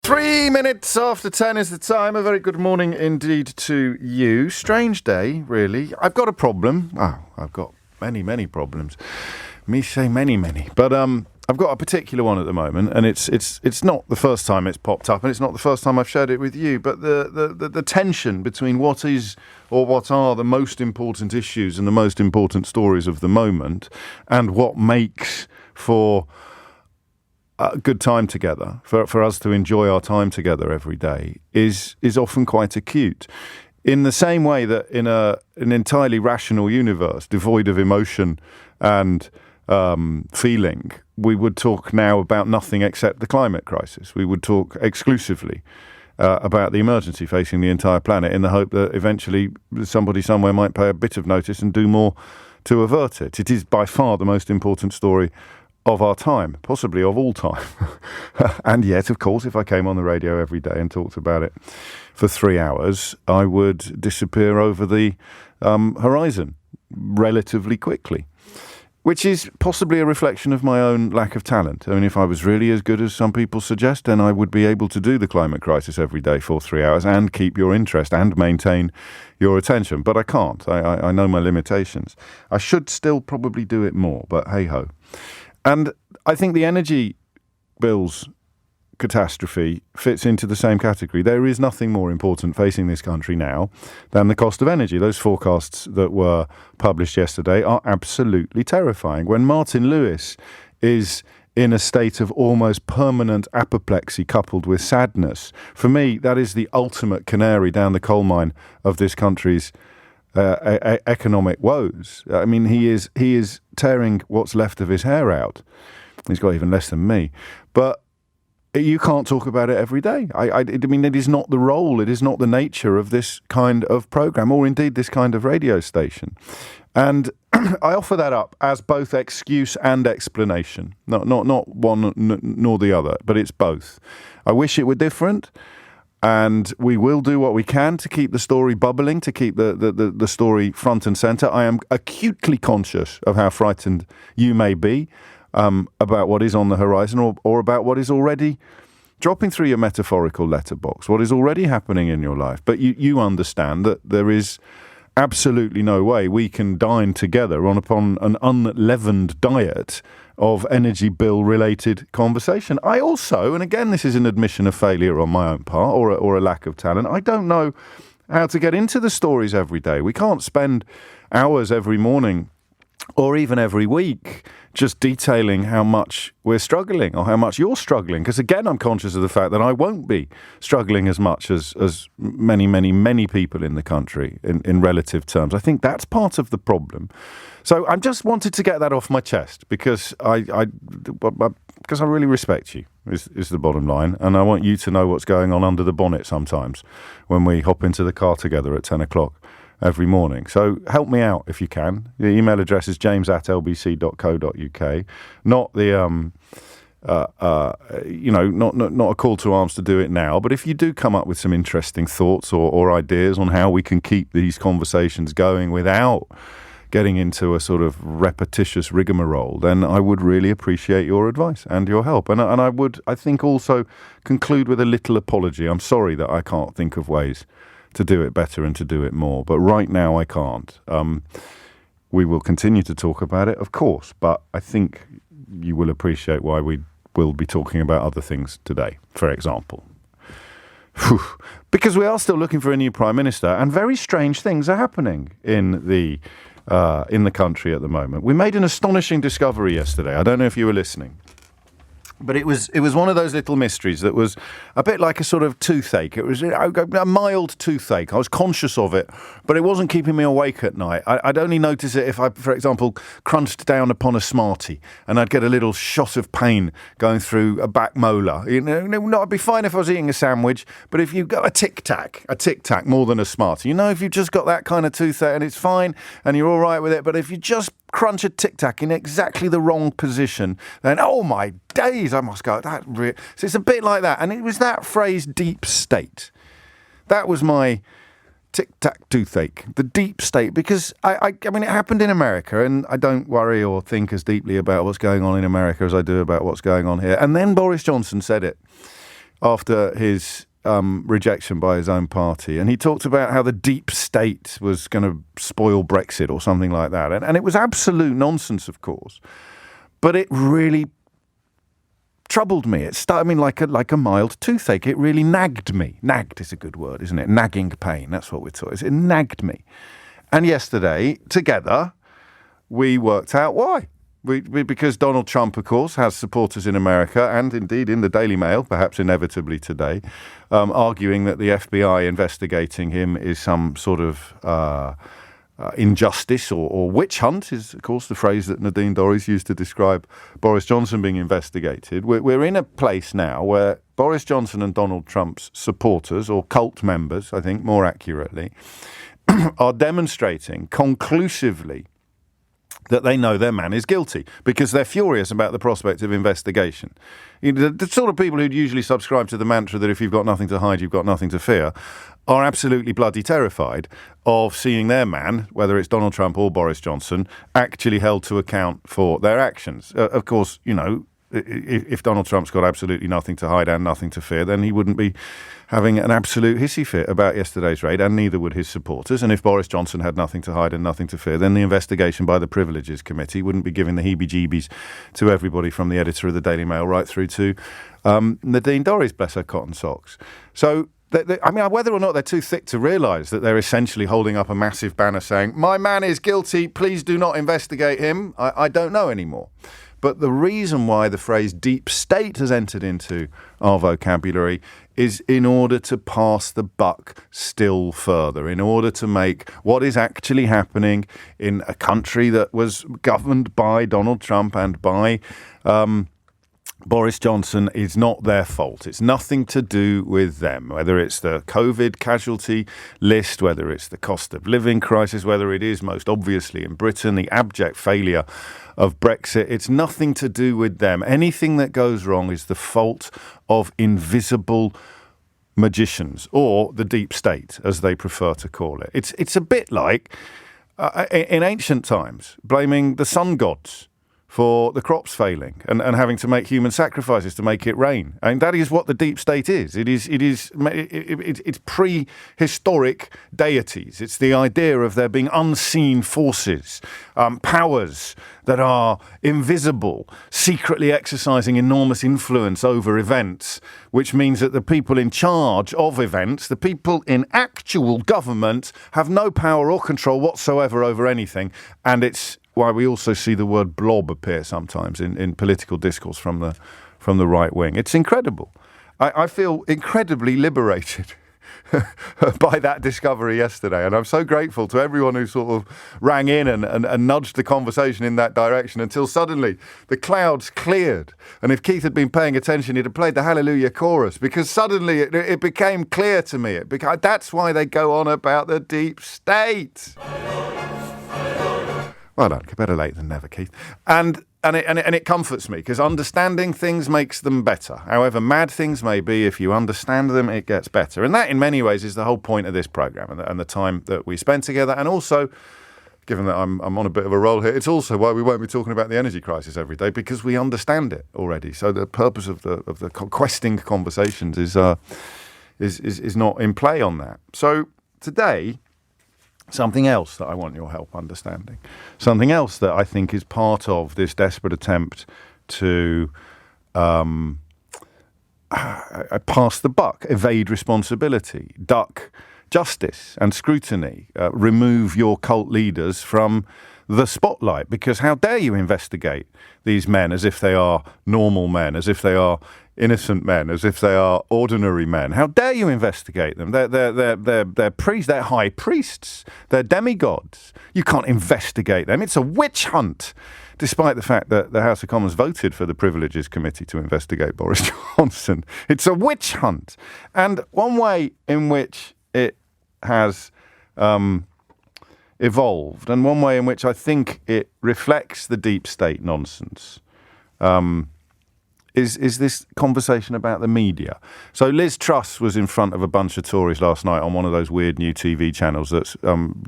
3 minutes after 10 is the time. A very good morning indeed to you. Strange day, really. I've got a problem. Oh, I've got many problems. Me say many. But I've got a particular one at the moment, and it's not the first time it's popped up, and it's not the first time I've shared it with you. But the tension between what is or what are the most important issues and the most important stories of the moment, and what makes for a good time together, for us to enjoy our time together every day, is often quite acute. In the same way that in an entirely rational universe, devoid of emotion and feeling, we would talk now about nothing except the climate crisis. We would talk exclusively about the emergency facing the entire planet, in the hope that eventually somebody somewhere might pay a bit of notice and do more to avert it. It is by far the most important story of our time, possibly of all time. And yet, of course, if I came on the radio every day and talked about it for 3 hours, I would disappear over the horizon relatively quickly, which is possibly a reflection of my own lack of talent. I mean, if I was really as good as some people suggest, then I would be able to do the climate crisis every day for 3 hours and keep your interest and maintain your attention. But I can't. I know my limitations. I should still probably do it more, but hey-ho. And I think the energy bills catastrophe fits into the same category. There is nothing more important facing this country now than the cost of energy. Those forecasts that were published yesterday are absolutely terrifying. When Martin Lewis is in a state of almost permanent apoplexy coupled with sadness, for me, that is the ultimate canary down the coal mine of this country's economic woes. I mean, he is tearing what's left of his hair out. He's got even less than me. But you can't talk about it every day. I mean, it is not the role, it is not the nature of this kind of program, or indeed this kind of radio station. And I offer that up as both excuse and explanation. Not one nor the other, but it's both. I wish it were different. And we will do what we can to keep the story bubbling, to keep the story front and centre. I am acutely conscious of how frightened you may be about what is on the horizon, or about what is already dropping through your metaphorical letterbox, what is already happening in your life. But you understand that there is absolutely no way we can dine together upon an unleavened diet of energy bill related conversation. I also, and again this is an admission of failure on my own part, or a lack of talent, I don't know how to get into the stories every day. We can't spend hours every morning or even every week just detailing how much we're struggling or how much you're struggling. Because again, I'm conscious of the fact that I won't be struggling as much as many people in the country in relative terms. I think that's part of the problem. So I just wanted to get that off my chest because I really respect you, is the bottom line. And I want you to know what's going on under the bonnet sometimes when we hop into the car together at 10 o'clock every morning. So help me out if you can. The email address is james@lbc.co.uk. Not the not a call to arms to do it now, but if you do come up with some interesting thoughts or ideas on how we can keep these conversations going without getting into a sort of repetitious rigmarole, then I would really appreciate your advice and your help. And I would, I think, also conclude with a little apology. I'm sorry that I can't think of ways to do it better and to do it more, but right now I can't. We will continue to talk about it, of course, but I think you will appreciate why we will be talking about other things today, for example. Because we are still looking for a new Prime Minister, and very strange things are happening in the country at the moment. We made an astonishing discovery yesterday. I don't know if you were listening. But it was one of those little mysteries that was a bit like a sort of toothache. It was a mild toothache. I was conscious of it, but it wasn't keeping me awake at night. I'd only notice it if I, for example, crunched down upon a Smartie, and I'd get a little shot of pain going through a back molar. You know, I'd be fine if I was eating a sandwich, but if you've got a Tic Tac more than a Smartie, if you've just got that kind of toothache and it's fine and you're all right with it, but if you just crunch a Tic Tac in exactly the wrong position, then oh my days, I must go. So it's a bit like that, and it was that phrase "deep state." That was my Tic Tac toothache, the deep state, because I mean it happened in America, and I don't worry or think as deeply about what's going on in America as I do about what's going on here. And then Boris Johnson said it after his rejection by his own party. And he talked about how the deep state was going to spoil Brexit or something like that. And it was absolute nonsense, of course. But it really troubled me. It started like a mild toothache. It really nagged me. Nagged is a good word, isn't it? Nagging pain. That's what we're talking. It nagged me. And yesterday, together, we worked out why. Because Donald Trump, of course, has supporters in America and indeed in the Daily Mail, perhaps inevitably today, arguing that the FBI investigating him is some sort of injustice or witch hunt is, of course, the phrase that Nadine Dorries used to describe Boris Johnson being investigated. We're in a place now where Boris Johnson and Donald Trump's supporters, or cult members, I think more accurately, are demonstrating conclusively that they know their man is guilty because they're furious about the prospect of investigation. You know, the sort of people who'd usually subscribe to the mantra that if you've got nothing to hide, you've got nothing to fear, are absolutely bloody terrified of seeing their man, whether it's Donald Trump or Boris Johnson, actually held to account for their actions. Of course, you know, if Donald Trump's got absolutely nothing to hide and nothing to fear, then he wouldn't be having an absolute hissy fit about yesterday's raid, and neither would his supporters. And if Boris Johnson had nothing to hide and nothing to fear, then the investigation by the Privileges Committee wouldn't be giving the heebie-jeebies to everybody from the editor of the Daily Mail right through to Nadine Dorries, bless her cotton socks. So, I mean, whether or not they're too thick to realise that they're essentially holding up a massive banner saying, "My man is guilty, please do not investigate him," I don't know anymore. But the reason why the phrase deep state has entered into our vocabulary is in order to pass the buck still further, in order to make what is actually happening in a country that was governed by Donald Trump and by Boris Johnson is not their fault. It's nothing to do with them, whether it's the COVID casualty list, whether it's the cost of living crisis, whether it is most obviously in Britain, the abject failure of Brexit. It's nothing to do with them. Anything that goes wrong is the fault of invisible magicians, or the deep state, as they prefer to call it. It's a bit like, in ancient times, blaming the sun gods for the crops failing and having to make human sacrifices to make it rain. I mean, that is what the deep state is. It's prehistoric deities. It's the idea of there being unseen forces, powers that are invisible, secretly exercising enormous influence over events, which means that the people in charge of events, the people in actual government, have no power or control whatsoever over anything. And it's why we also see the word blob appear sometimes in political discourse from the right wing. It's incredible. I feel incredibly liberated by that discovery yesterday, and I'm so grateful to everyone who sort of rang in and nudged the conversation in that direction until suddenly the clouds cleared. And if Keith had been paying attention, he'd have played the Hallelujah chorus, because suddenly it became clear to me. That's why they go on about the deep state. Well done. Better late than never, Keith. And it comforts me, because understanding things makes them better. However mad things may be, if you understand them, it gets better. And that, in many ways, is the whole point of this programme and the time that we spend together. And also, given that I'm on a bit of a roll here, it's also why we won't be talking about the energy crisis every day, because we understand it already. So the purpose of the questing conversations is not in play on that. So today, something else that I want your help understanding. Something else that I think is part of this desperate attempt to pass the buck, evade responsibility, duck justice and scrutiny, remove your cult leaders from the spotlight. Because how dare you investigate these men as if they are normal men, as if they are innocent men, as if they are ordinary men? How dare you investigate them? They're priests, they're high priests, they're demigods. You can't investigate them. It's a witch hunt, despite the fact that the House of Commons voted for the Privileges Committee to investigate Boris Johnson. It's a witch hunt. And one way in which it has evolved, and one way in which I think it reflects the deep state nonsense, is this conversation about the media. So Liz Truss was in front of a bunch of Tories last night on one of those weird new TV channels that's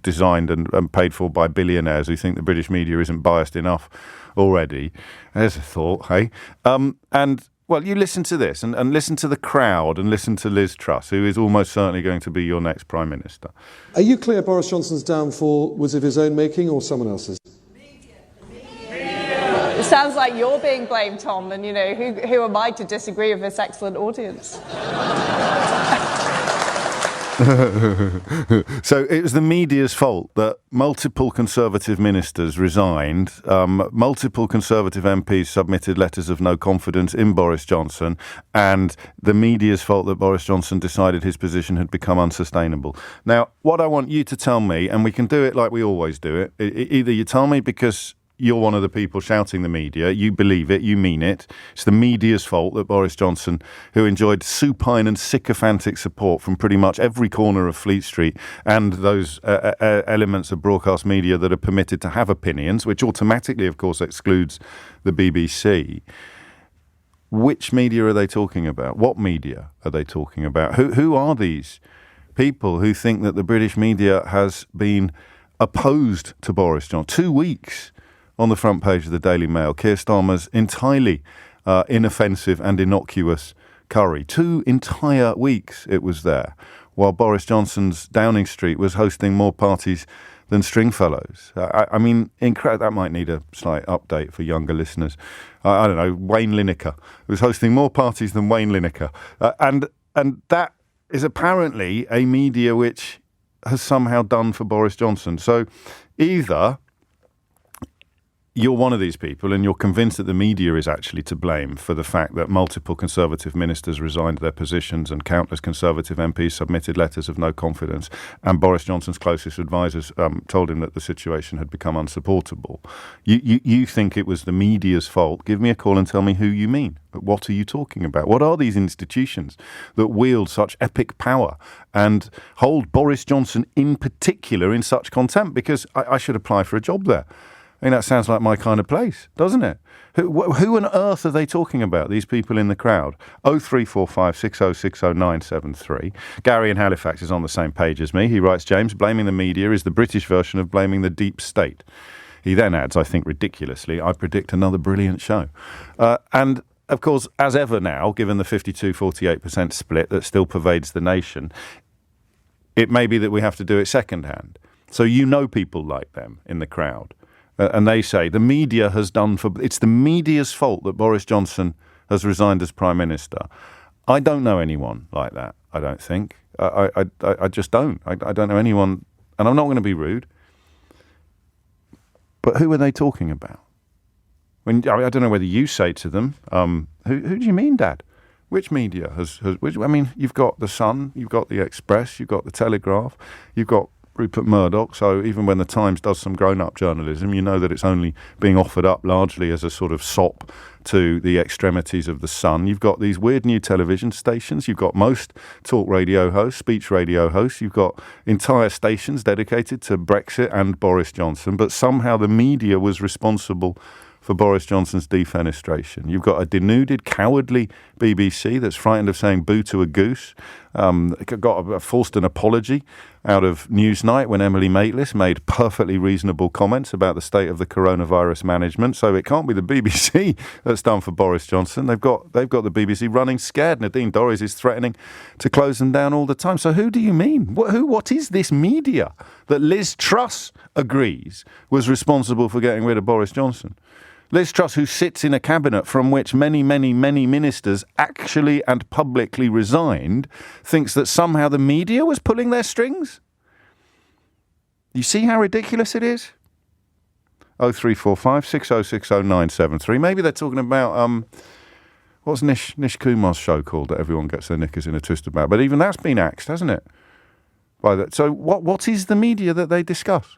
designed and paid for by billionaires who think the British media isn't biased enough already. There's a thought, hey? And Well, you listen to this and listen to the crowd and listen to Liz Truss, who is almost certainly going to be your next Prime Minister. Are you clear Boris Johnson's downfall was of his own making or someone else's? It sounds like you're being blamed, Tom, and, who am I to disagree with this excellent audience? So it was the media's fault that multiple Conservative ministers resigned, multiple Conservative MPs submitted letters of no confidence in Boris Johnson, and the media's fault that Boris Johnson decided his position had become unsustainable. Now, what I want you to tell me, and we can do it like we always do it, either you tell me because you're one of the people shouting the media, you believe it, you mean it. It's the media's fault that Boris Johnson, who enjoyed supine and sycophantic support from pretty much every corner of Fleet Street and those elements of broadcast media that are permitted to have opinions, which automatically, of course, excludes the BBC. Which media are they talking about? What media are they talking about? Who are these people who think that the British media has been opposed to Boris Johnson? 2 weeks on the front page of the Daily Mail, Keir Starmer's entirely inoffensive and innocuous curry. 2 entire weeks it was there, while Boris Johnson's Downing Street was hosting more parties than Stringfellows. I mean, that might need a slight update for younger listeners. I don't know, Wayne Lineker was hosting more parties than Wayne Lineker. And that is apparently a media which has somehow done for Boris Johnson. So either you're one of these people and you're convinced that the media is actually to blame for the fact that multiple Conservative ministers resigned their positions and countless Conservative MPs submitted letters of no confidence, and Boris Johnson's closest advisors told him that the situation had become unsupportable. You think it was the media's fault. Give me a call and tell me who you mean. But what are you talking about? What are these institutions that wield such epic power and hold Boris Johnson in particular in such contempt? Because I should apply for a job there. I mean, that sounds like my kind of place, doesn't it? Who on earth are they talking about, these people in the crowd? 0345 6060 973. Gary in Halifax is on the same page as me. He writes, James, blaming the media is the British version of blaming the deep state. He then adds, I think ridiculously, I predict another brilliant show. And of course, as ever now, given the 52-48% split that still pervades the nation, it may be that we have to do it secondhand. So you know people like them in the crowd. And they say the media has done it's the media's fault that Boris Johnson has resigned as Prime Minister. I don't know anyone like that, I don't think. I just don't. I don't know anyone, and I'm not going to be rude. But who are they talking about? I don't know whether you say to them, who do you mean, Dad? Which media you've got The Sun, you've got The Express, you've got The Telegraph, you've got Rupert Murdoch, so even when the Times does some grown-up journalism, you know that it's only being offered up largely as a sort of sop to the extremities of the Sun. You've got these weird new television stations, you've got most talk radio hosts, speech radio hosts, you've got entire stations dedicated to Brexit and Boris Johnson, but somehow the media was responsible for Boris Johnson's defenestration. You've got a denuded, cowardly BBC that's frightened of saying boo to a goose, forced an apology out of Newsnight when Emily Maitlis made perfectly reasonable comments about the state of the coronavirus management. So it can't be the BBC that's done for Boris Johnson. They've got the BBC running scared. Nadine Dorries is threatening to close them down all the time. So who do you mean? What is this media that Liz Truss agrees was responsible for getting rid of Boris Johnson? Liz Truss, who sits in a cabinet from which many, many, many ministers actually and publicly resigned, thinks that somehow the media was pulling their strings? You see how ridiculous it is? 0345 6060 973. Maybe they're talking about, what's Nish Kumar's show called that everyone gets their knickers in a twist about? But even that's been axed, hasn't it? So what is the media that they discuss?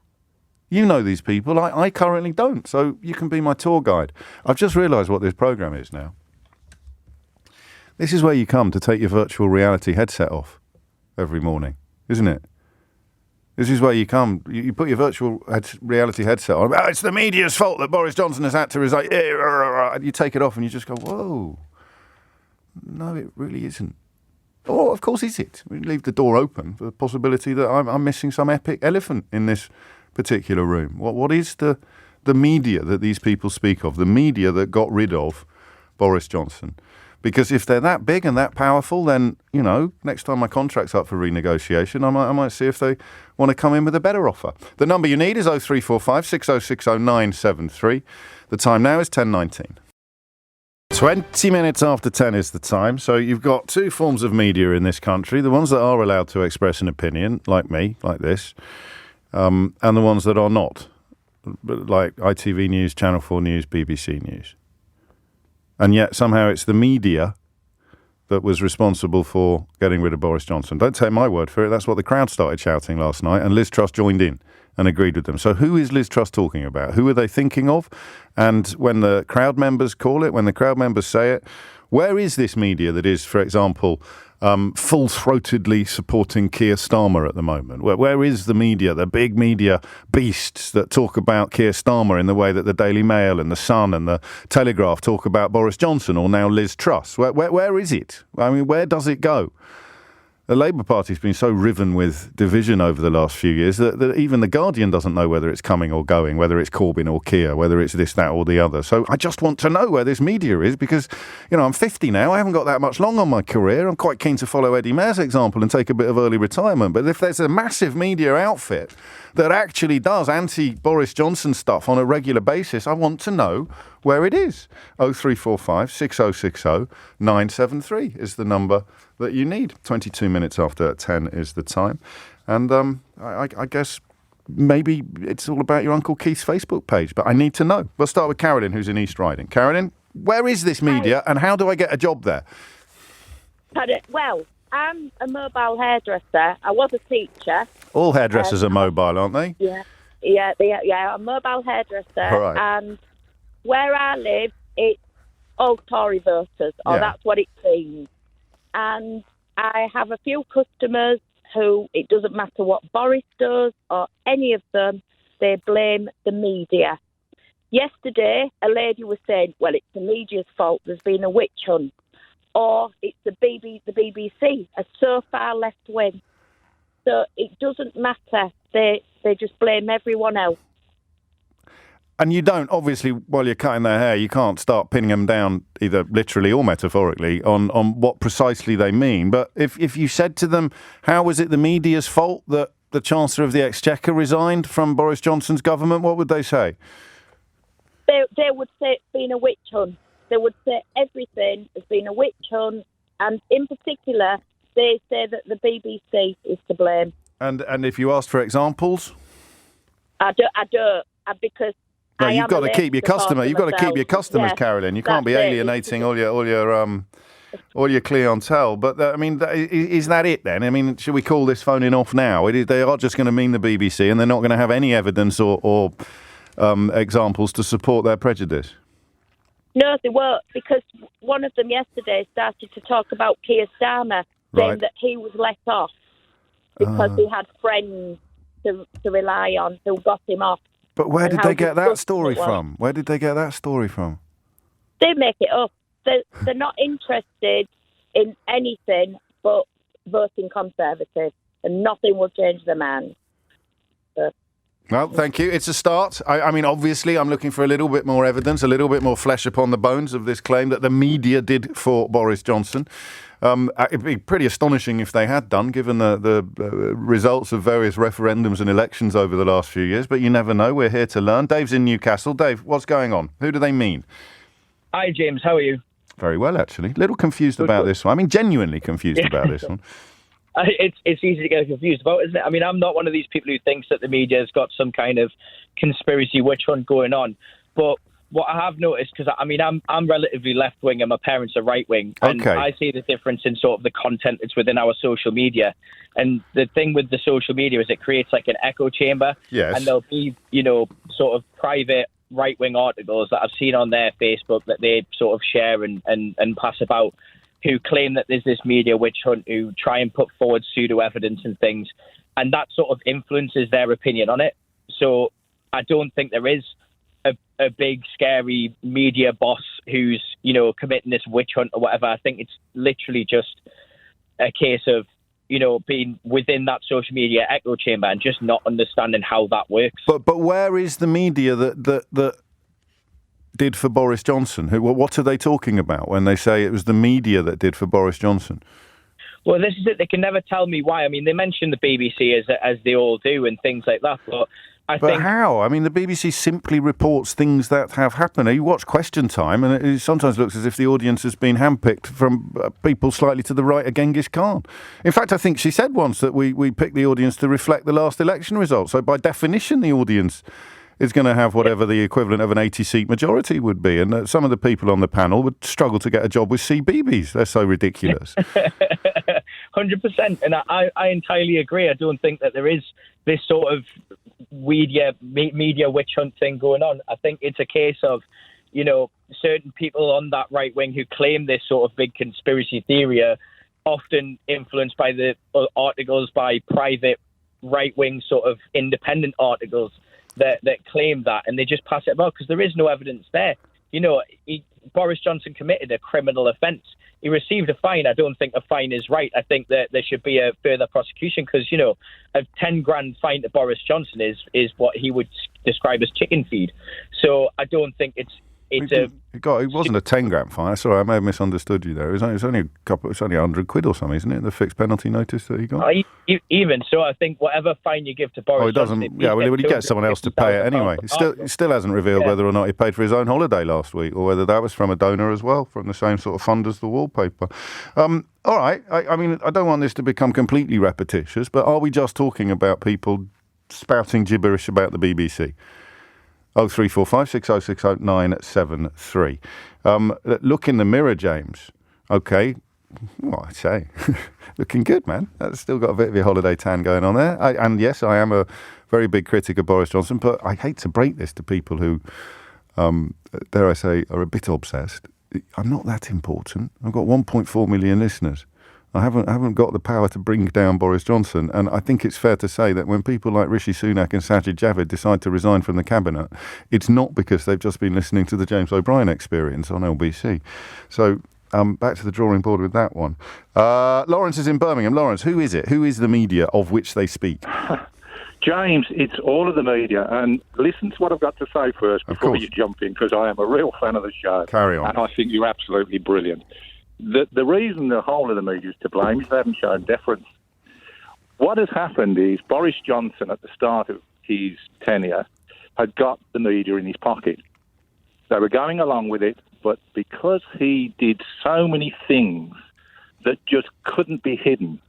You know these people. I currently don't, so you can be my tour guide. I've just realised what this programme is now. This is where you come to take your virtual reality headset off every morning, isn't it? This is where you come. You put your virtual reality headset on. Oh, it's the media's fault that Boris Johnson has had to resign. You take it off and you just go, whoa. No, it really isn't. Oh, of course is it. We leave the door open for the possibility that I'm missing some epic elephant in this particular room. What is the media that these people speak of? The media that got rid of Boris Johnson. Because if they're that big and that powerful, then, next time my contract's up for renegotiation, I might see if they want to come in with a better offer. The number you need is 0345 6060 973. The time now is 10:19. 20 minutes after 10 is the time. So you've got two forms of media in this country, the ones that are allowed to express an opinion, like me, like this, and the ones that are not, like ITV News, Channel 4 News, BBC News. And yet somehow it's the media that was responsible for getting rid of Boris Johnson. Don't take my word for it. That's what the crowd started shouting last night, and Liz Truss joined in and agreed with them. So who is Liz Truss talking about? Who are they thinking of? And when the crowd members call it, when the crowd members say it, where is this media that is, for example, full-throatedly supporting Keir Starmer at the moment? Where is the media, the big media beasts that talk about Keir Starmer in the way that the Daily Mail and the Sun and the Telegraph talk about Boris Johnson, or now Liz Truss? Where is it? I mean, where does it go? The Labour Party's been so riven with division over the last few years that even The Guardian doesn't know whether it's coming or going, whether it's Corbyn or Keir, whether it's this, that or the other. So I just want to know where this media is because, I'm 50 now. I haven't got that much long on my career. I'm quite keen to follow Eddie Mair's example and take a bit of early retirement. But if there's a massive media outfit that actually does anti-Boris Johnson stuff on a regular basis, I want to know where it is. 0345 6060 973 is the number that you need. 22 minutes after 10 is the time. And I guess maybe it's all about your Uncle Keith's Facebook page, but I need to know. We'll start with Carolyn, who's in East Riding. Carolyn, where is this media and how do I get a job there? Well, I'm a mobile hairdresser. I was a teacher. All hairdressers are mobile, aren't they? Yeah, I'm a mobile hairdresser. Right. And where I live, it's all Tory voters, or that's what it seems. And I have a few customers who, it doesn't matter what Boris does or any of them, they blame the media. Yesterday, a lady was saying, well, it's the media's fault, there's been a witch hunt. Or it's the BBC are so far left wing. So it doesn't matter. They just blame everyone else. And you don't, obviously, while you're cutting their hair, you can't start pinning them down, either literally or metaphorically, on what precisely they mean. But if you said to them, how was it the media's fault that the Chancellor of the Exchequer resigned from Boris Johnson's government, what would they say? They would say it's been a witch hunt. They would say everything has been a witch hunt. And in particular, they say that the BBC is to blame. And if you asked for examples? I don't, because... No, you've got to keep your customer. You've got to keep your customers, Carolyn. You can't be alienating all your clientele. But is that it then? I mean, should we call this phoning off now? They are just going to mean the BBC, and they're not going to have any evidence or examples to support their prejudice. No, they won't, because one of them yesterday started to talk about Keir Starmer, saying that he was let off because he had friends to rely on who got him off. But where did they get that story from? Where did they get that story from? They make it up. They're not interested in anything but voting Conservative, and nothing will change their mind. Well, thank you. It's a start. I mean, obviously, I'm looking for a little bit more evidence, a little bit more flesh upon the bones of this claim that the media did for Boris Johnson. It'd be pretty astonishing if they had done, given the results of various referendums and elections over the last few years. But you never know. We're here to learn. Dave's in Newcastle. Dave, what's going on? Who do they mean? Hi, James. How are you? Very well, actually. A little confused about this one. I mean, genuinely confused about this one. It's easy to get confused about, isn't it? I mean, I'm not one of these people who thinks that the media has got some kind of conspiracy witch hunt going on. But what I have noticed, because I'm relatively left wing and my parents are right wing, and I see the difference in sort of the content that's within our social media. And the thing with the social media is it creates like an echo chamber. Yes. And there'll be, sort of private right wing articles that I've seen on their Facebook that they sort of share and pass about, who claim that there's this media witch hunt, who try and put forward pseudo evidence and things, and that sort of influences their opinion on it. So I don't think there is a big scary media boss who's committing this witch hunt or whatever. I think it's literally just a case of being within that social media echo chamber and just not understanding how that works. But where is the media that did for Boris Johnson? What are they talking about when they say it was the media that did for Boris Johnson? Well, this is it. They can never tell me why. I mean, they mention the BBC as they all do and things like that, but I think... how? I mean, the BBC simply reports things that have happened. You watch Question Time, and it sometimes looks as if the audience has been handpicked from people slightly to the right of Genghis Khan. In fact, I think she said once that we picked the audience to reflect the last election results. So by definition, the audience is going to have whatever the equivalent of an 80-seat majority would be. And some of the people on the panel would struggle to get a job with CBeebies. They're so ridiculous. 100%. And I entirely agree. I don't think that there is this sort of media witch hunt thing going on. I think it's a case of, certain people on that right wing who claim this sort of big conspiracy theory are often influenced by the articles by private right wing sort of independent articles that claim that, and they just pass it about because there is no evidence there. Boris Johnson committed a criminal offence. He received a fine. I don't think a fine is right. I think that there should be a further prosecution because, a 10 grand fine to Boris Johnson is what he would describe as chicken feed. So I don't think it wasn't a 10 grand fine. Sorry, I may have misunderstood you there. It's only it's only 100 quid or something, isn't it? The fixed penalty notice that he got. Even so, I think whatever fine you give to Boris Johnson, he gets someone else to pay it anyway. It still hasn't revealed whether or not he paid for his own holiday last week, or whether that was from a donor as well, from the same sort of fund as the wallpaper. All right. I mean, I don't want this to become completely repetitious, but are we just talking about people spouting gibberish about the BBC? 0345 6060 973. Look in the mirror, James. Okay. Well, I'd say. Looking good, man. That's still got a bit of your holiday tan going on there. And yes, I am a very big critic of Boris Johnson, but I hate to break this to people who, dare I say, are a bit obsessed. I'm not that important. I've got 1.4 million listeners. I haven't got the power to bring down Boris Johnson, and I think it's fair to say that when people like Rishi Sunak and Sajid Javid decide to resign from the cabinet, it's not because they've just been listening to the James O'Brien Experience on LBC. So back to the drawing board with that one. Lawrence is in Birmingham. Lawrence, who is it? Who is the media of which they speak? James, it's all of the media, and listen to what I've got to say first before you jump in, because I am a real fan of the show. Carry on. And I think you're absolutely brilliant. The reason the whole of the media is to blame is they haven't shown deference. What has happened is Boris Johnson, at the start of his tenure, had got the media in his pocket. They were going along with it, but because he did so many things that just couldn't be hidden,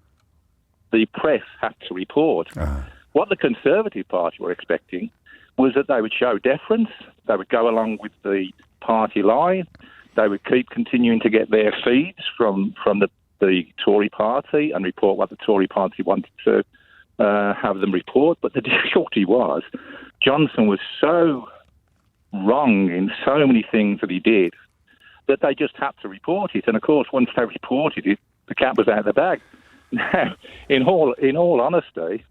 the press had to report. What the Conservative Party were expecting was that they would show deference, they would go along with the party line, they would keep continuing to get their feeds from the Tory party and report what the Tory party wanted to have them report. But the difficulty was Johnson was so wrong in so many things that he did that they just had to report it. And, of course, once they reported it, the cat was out of the bag. Now, in all honesty,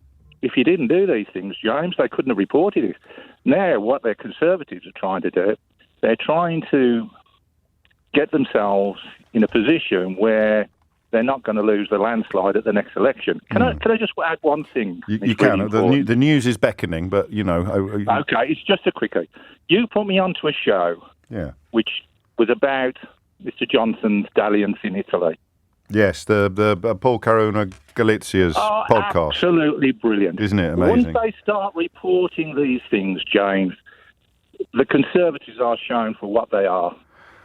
if you didn't do these things, James, they couldn't have reported it. Now, what their Conservatives are trying to do, they're trying to get themselves in a position where they're not going to lose the landslide at the next election. Can I just add one thing? You can. The news is beckoning, but, Okay, it's just a quickie. You put me onto a show which was about Mr. Johnson's dalliance in Italy. Yes, the Paul Caruna Galizia's podcast. Absolutely brilliant. Isn't it amazing? Once they start reporting these things, James, the Conservatives are shown for what they are.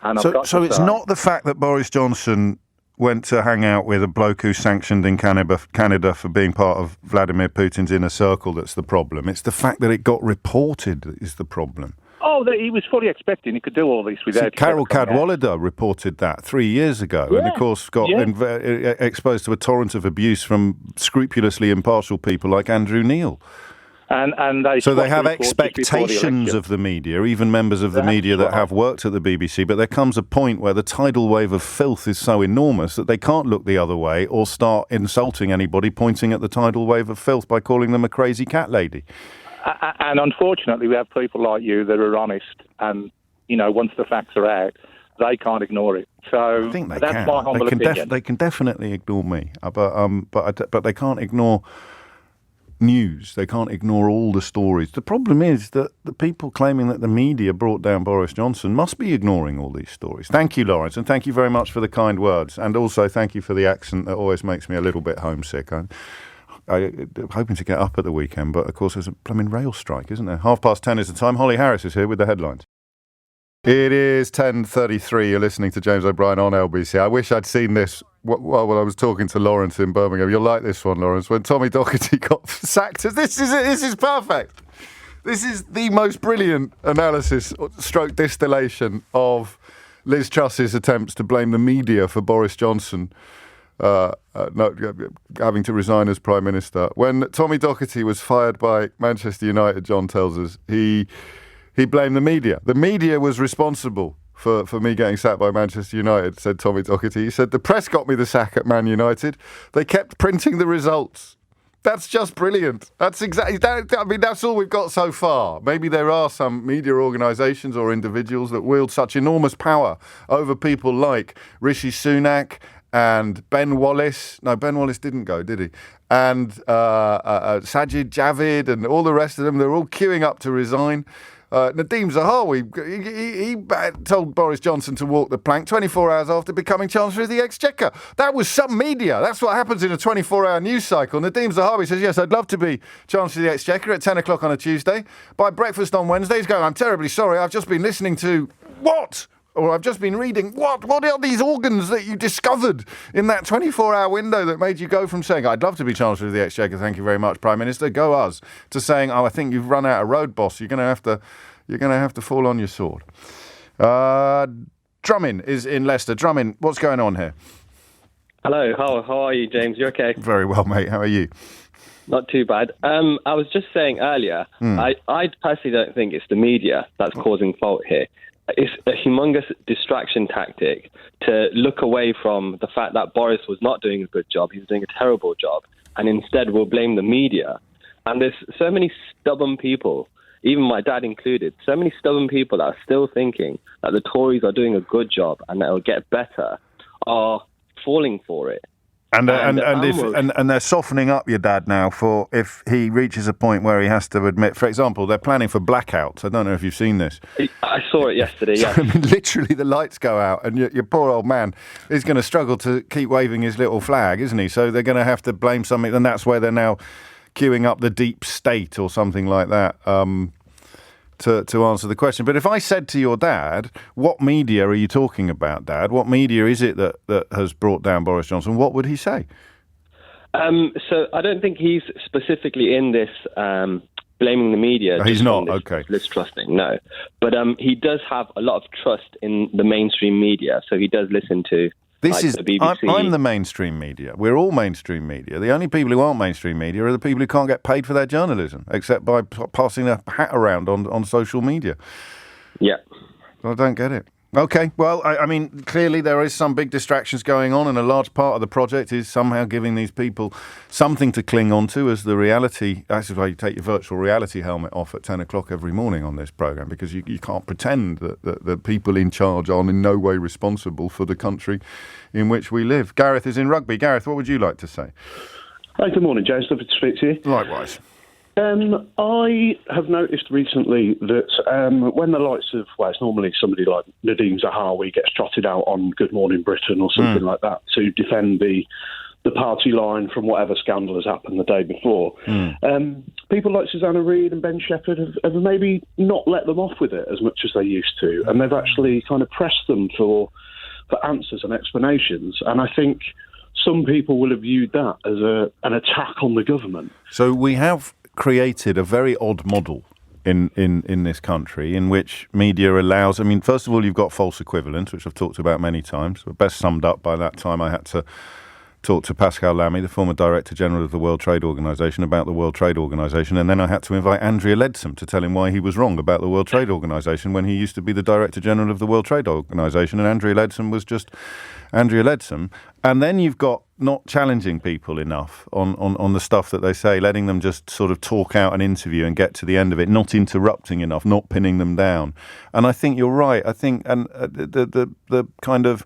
And so it's not the fact that Boris Johnson went to hang out with a bloke who's sanctioned in Canada for being part of Vladimir Putin's inner circle that's the problem. It's the fact that it got reported that is the problem. Oh, he was fully expecting he could do all this without... Carol Cadwallader reported that 3 years ago, and of course got exposed to a torrent of abuse from scrupulously impartial people like Andrew Neil. And they have expectations of the media, even members of the media that have worked at the BBC, but there comes a point where the tidal wave of filth is so enormous that they can't look the other way or start insulting anybody pointing at the tidal wave of filth by calling them a crazy cat lady. And unfortunately, we have people like you that are honest, and, once the facts are out, they can't ignore it. So I think that's my humble opinion. They can definitely ignore me, but they can't ignore news. They can't ignore all the stories. The problem is that the people claiming that the media brought down Boris Johnson must be ignoring all these stories. Thank you, Lawrence, and thank you very much for the kind words. And also thank you for the accent that always makes me a little bit homesick. I'm hoping to get up at the weekend, but of course there's a blooming rail strike, isn't there? 10:30 is the time. Holly Harris is here with the headlines. It is 10:33. You're listening to James O'Brien on LBC. I wish I'd seen this while I was talking to Lawrence in Birmingham. You'll like this one, Lawrence. When Tommy Docherty got sacked, this is perfect. This is the most brilliant analysis, stroke distillation of Liz Truss's attempts to blame the media for Boris Johnson having to resign as Prime Minister. When Tommy Docherty was fired by Manchester United, John tells us, he blamed the media. The media was responsible for me getting sacked by Manchester United, said Tommy Docherty. He said, the press got me the sack at Man United. They kept printing the results. That's just brilliant. That's exactly that. I mean, that's all we've got so far. Maybe there are some media organisations or individuals that wield such enormous power over people like Rishi Sunak and Ben Wallace. No, Ben Wallace didn't go, did he? And Sajid Javid and all the rest of them. They're all queuing up to resign. Nadeem Zahawi, he told Boris Johnson to walk the plank 24 hours after becoming Chancellor of the Exchequer. That was some media. That's what happens in a 24-hour news cycle. Nadeem Zahawi says, yes, I'd love to be Chancellor of the Exchequer at 10 o'clock on a Tuesday. By breakfast on Wednesday, he's going, I'm terribly sorry, I've just been listening to what? Or I've just been reading, what are these organs that you discovered in that 24-hour window that made you go from saying, I'd love to be Chancellor of the Exchequer, thank you very much, Prime Minister, go us, to saying, I think you've run out of road, boss, you're going to have to fall on your sword. Drumming is in Leicester. Drumming, what's going on here? Hello, how are you, James? You okay? Very well, mate. How are you? Not too bad. I was just saying earlier, I personally don't think it's the media that's causing fault here. It's a humongous distraction tactic to look away from the fact that Boris was not doing a good job. He was doing a terrible job. And instead we'll blame the media. And there's so many stubborn people, even my dad included, so many stubborn people that are still thinking that the Tories are doing a good job and that it'll get better, are falling for it. And they're softening up your dad now for if he reaches a point where he has to admit, for example, they're planning for blackouts. I don't know if you've seen this. I saw it yesterday, yeah. I mean, literally the lights go out and your poor old man is going to struggle to keep waving his little flag, isn't he? So they're going to have to blame something, and that's where they're now queuing up the deep state or something like that to answer the question. But if I said to your dad, what media are you talking about, Dad? What media is it that has brought down Boris Johnson? What would he say? So I don't think he's specifically in this blaming the media. He's not, okay. Liz Truss thing, no. But he does have a lot of trust in the mainstream media, so he does listen to the BBC. I'm the mainstream media. We're all mainstream media. The only people who aren't mainstream media are the people who can't get paid for their journalism, except by passing a hat around on social media. Yeah. I don't get it. Okay, well, I mean, clearly there is some big distractions going on, and a large part of the project is somehow giving these people something to cling on to as the reality. That's why you take your virtual reality helmet off at 10 o'clock every morning on this programme, because you can't pretend that the people in charge are in no way responsible for the country in which we live. Gareth is in Rugby. Gareth, what would you like to say? Hi, good morning, James. Lovely to speak to you. Likewise. I have noticed recently that when the likes of, well, it's normally somebody like Nadeem Zahawi gets trotted out on Good Morning Britain or something like that to defend the party line from whatever scandal has happened the day before. People like Susanna Reid and Ben Shepherd have maybe not let them off with it as much as they used to, and they've actually kind of pressed them for answers and explanations. And I think some people will have viewed that as an attack on the government. So we have created a very odd model in this country in which media allows, I mean, first of all, you've got false equivalence, which I've talked about many times, best summed up by that time I had to talk to Pascal Lamy, the former Director General of the World Trade Organization, about the World Trade Organization, and then I had to invite Andrea Leadsom to tell him why he was wrong about the World Trade Organization when he used to be the Director General of the World Trade Organization, and Andrea Leadsom was just Andrea Leadsom. And then you've got not challenging people enough on the stuff that they say, letting them just sort of talk out an interview and get to the end of it, not interrupting enough, not pinning them down. And I think you're right. I think, and the kind of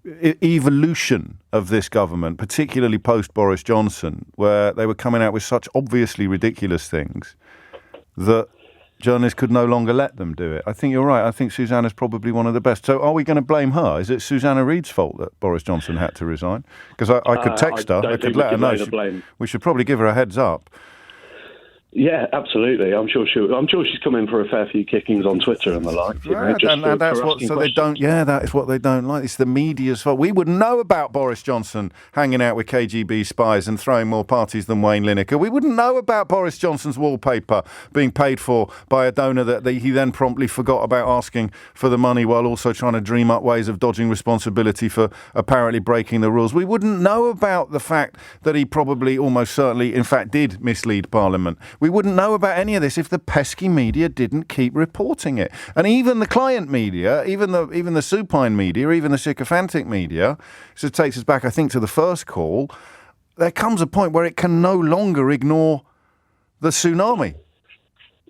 evolution of this government, particularly post Boris Johnson, where they were coming out with such obviously ridiculous things that journalists could no longer let them do it. I think you're right. I think Susanna's probably one of the best. So are we going to blame her? Is it Susanna Reid's fault that Boris Johnson had to resign? Because I could text her. I could let her know. We should probably give her a heads up. Yeah, absolutely. I'm sure she's come in for a fair few kickings on Twitter and the like. And that's what. So they don't. Yeah, that is what they don't like. It's the media's fault. We wouldn't know about Boris Johnson hanging out with KGB spies and throwing more parties than Wayne Lineker. We wouldn't know about Boris Johnson's wallpaper being paid for by a donor that he then promptly forgot about asking for the money, while also trying to dream up ways of dodging responsibility for apparently breaking the rules. We wouldn't know about the fact that he probably, almost certainly, in fact, did mislead Parliament. We wouldn't know about any of this if the pesky media didn't keep reporting it. And even the client media, even the supine media, even the sycophantic media, so it takes us back, I think, to the first call, there comes a point where it can no longer ignore the tsunami.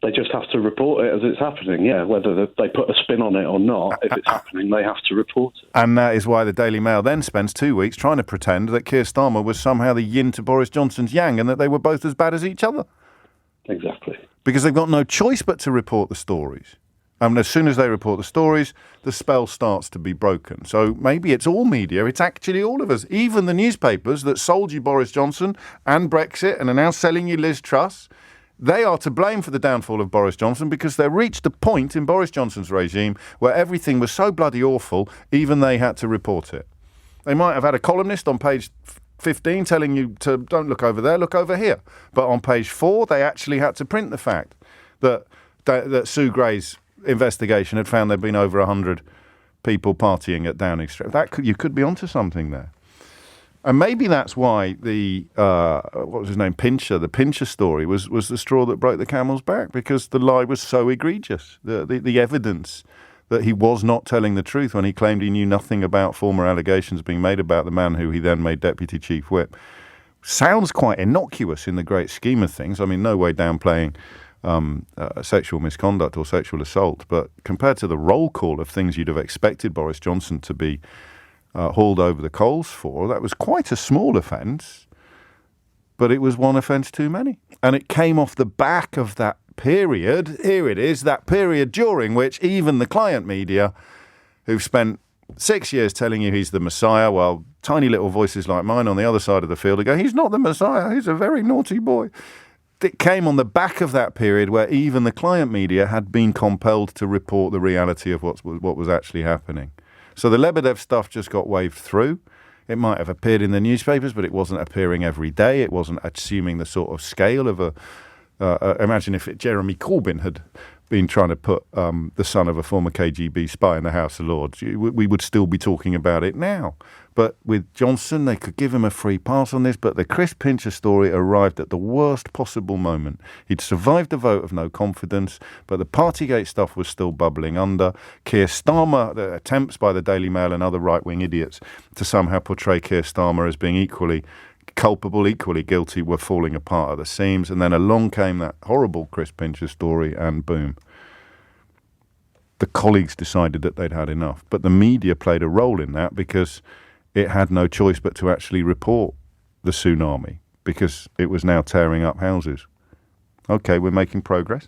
They just have to report it as it's happening, yeah. Whether they put a spin on it or not, if it's happening, they have to report it. And that is why the Daily Mail then spends 2 weeks trying to pretend that Keir Starmer was somehow the yin to Boris Johnson's yang and that they were both as bad as each other. Exactly. Because they've got no choice but to report the stories. And as soon as they report the stories, the spell starts to be broken. So maybe it's all media. It's actually all of us. Even the newspapers that sold you Boris Johnson and Brexit and are now selling you Liz Truss, they are to blame for the downfall of Boris Johnson because they reached a point in Boris Johnson's regime where everything was so bloody awful, even they had to report it. They might have had a columnist on page 15 telling you to don't look over there, look over here. But on page 4, they actually had to print the fact that Sue Gray's investigation had found there'd been over 100 people partying at Downing Street. You could be onto something there. And maybe that's why the, what was his name, the Pincher story was the straw that broke the camel's back, because the lie was so egregious. The evidence that he was not telling the truth when he claimed he knew nothing about former allegations being made about the man who he then made Deputy Chief Whip. Sounds quite innocuous in the great scheme of things. I mean, no way downplaying sexual misconduct or sexual assault, but compared to the roll call of things you'd have expected Boris Johnson to be hauled over the coals for, that was quite a small offence, but it was one offence too many. And it came off the back of that period, here it is, that period during which even the client media, who've spent 6 years telling you he's the Messiah, while tiny little voices like mine on the other side of the field go, he's not the Messiah, he's a very naughty boy. It came on the back of that period where even the client media had been compelled to report the reality of what was actually happening. So the Lebedev stuff just got waved through. It might have appeared in the newspapers, but it wasn't appearing every day. It wasn't assuming the sort of scale of a... imagine if Jeremy Corbyn had been trying to put the son of a former KGB spy in the House of Lords. We would still be talking about it now. But with Johnson, they could give him a free pass on this, but the Chris Pincher story arrived at the worst possible moment. He'd survived the vote of no confidence, but the Partygate stuff was still bubbling under. Keir Starmer, the attempts by the Daily Mail and other right-wing idiots to somehow portray Keir Starmer as being equally culpable, equally guilty, were falling apart at the seams. And then along came that horrible Chris Pincher story, and boom. The colleagues decided that they'd had enough. But the media played a role in that because it had no choice but to actually report the tsunami, because it was now tearing up houses. Okay, we're making progress.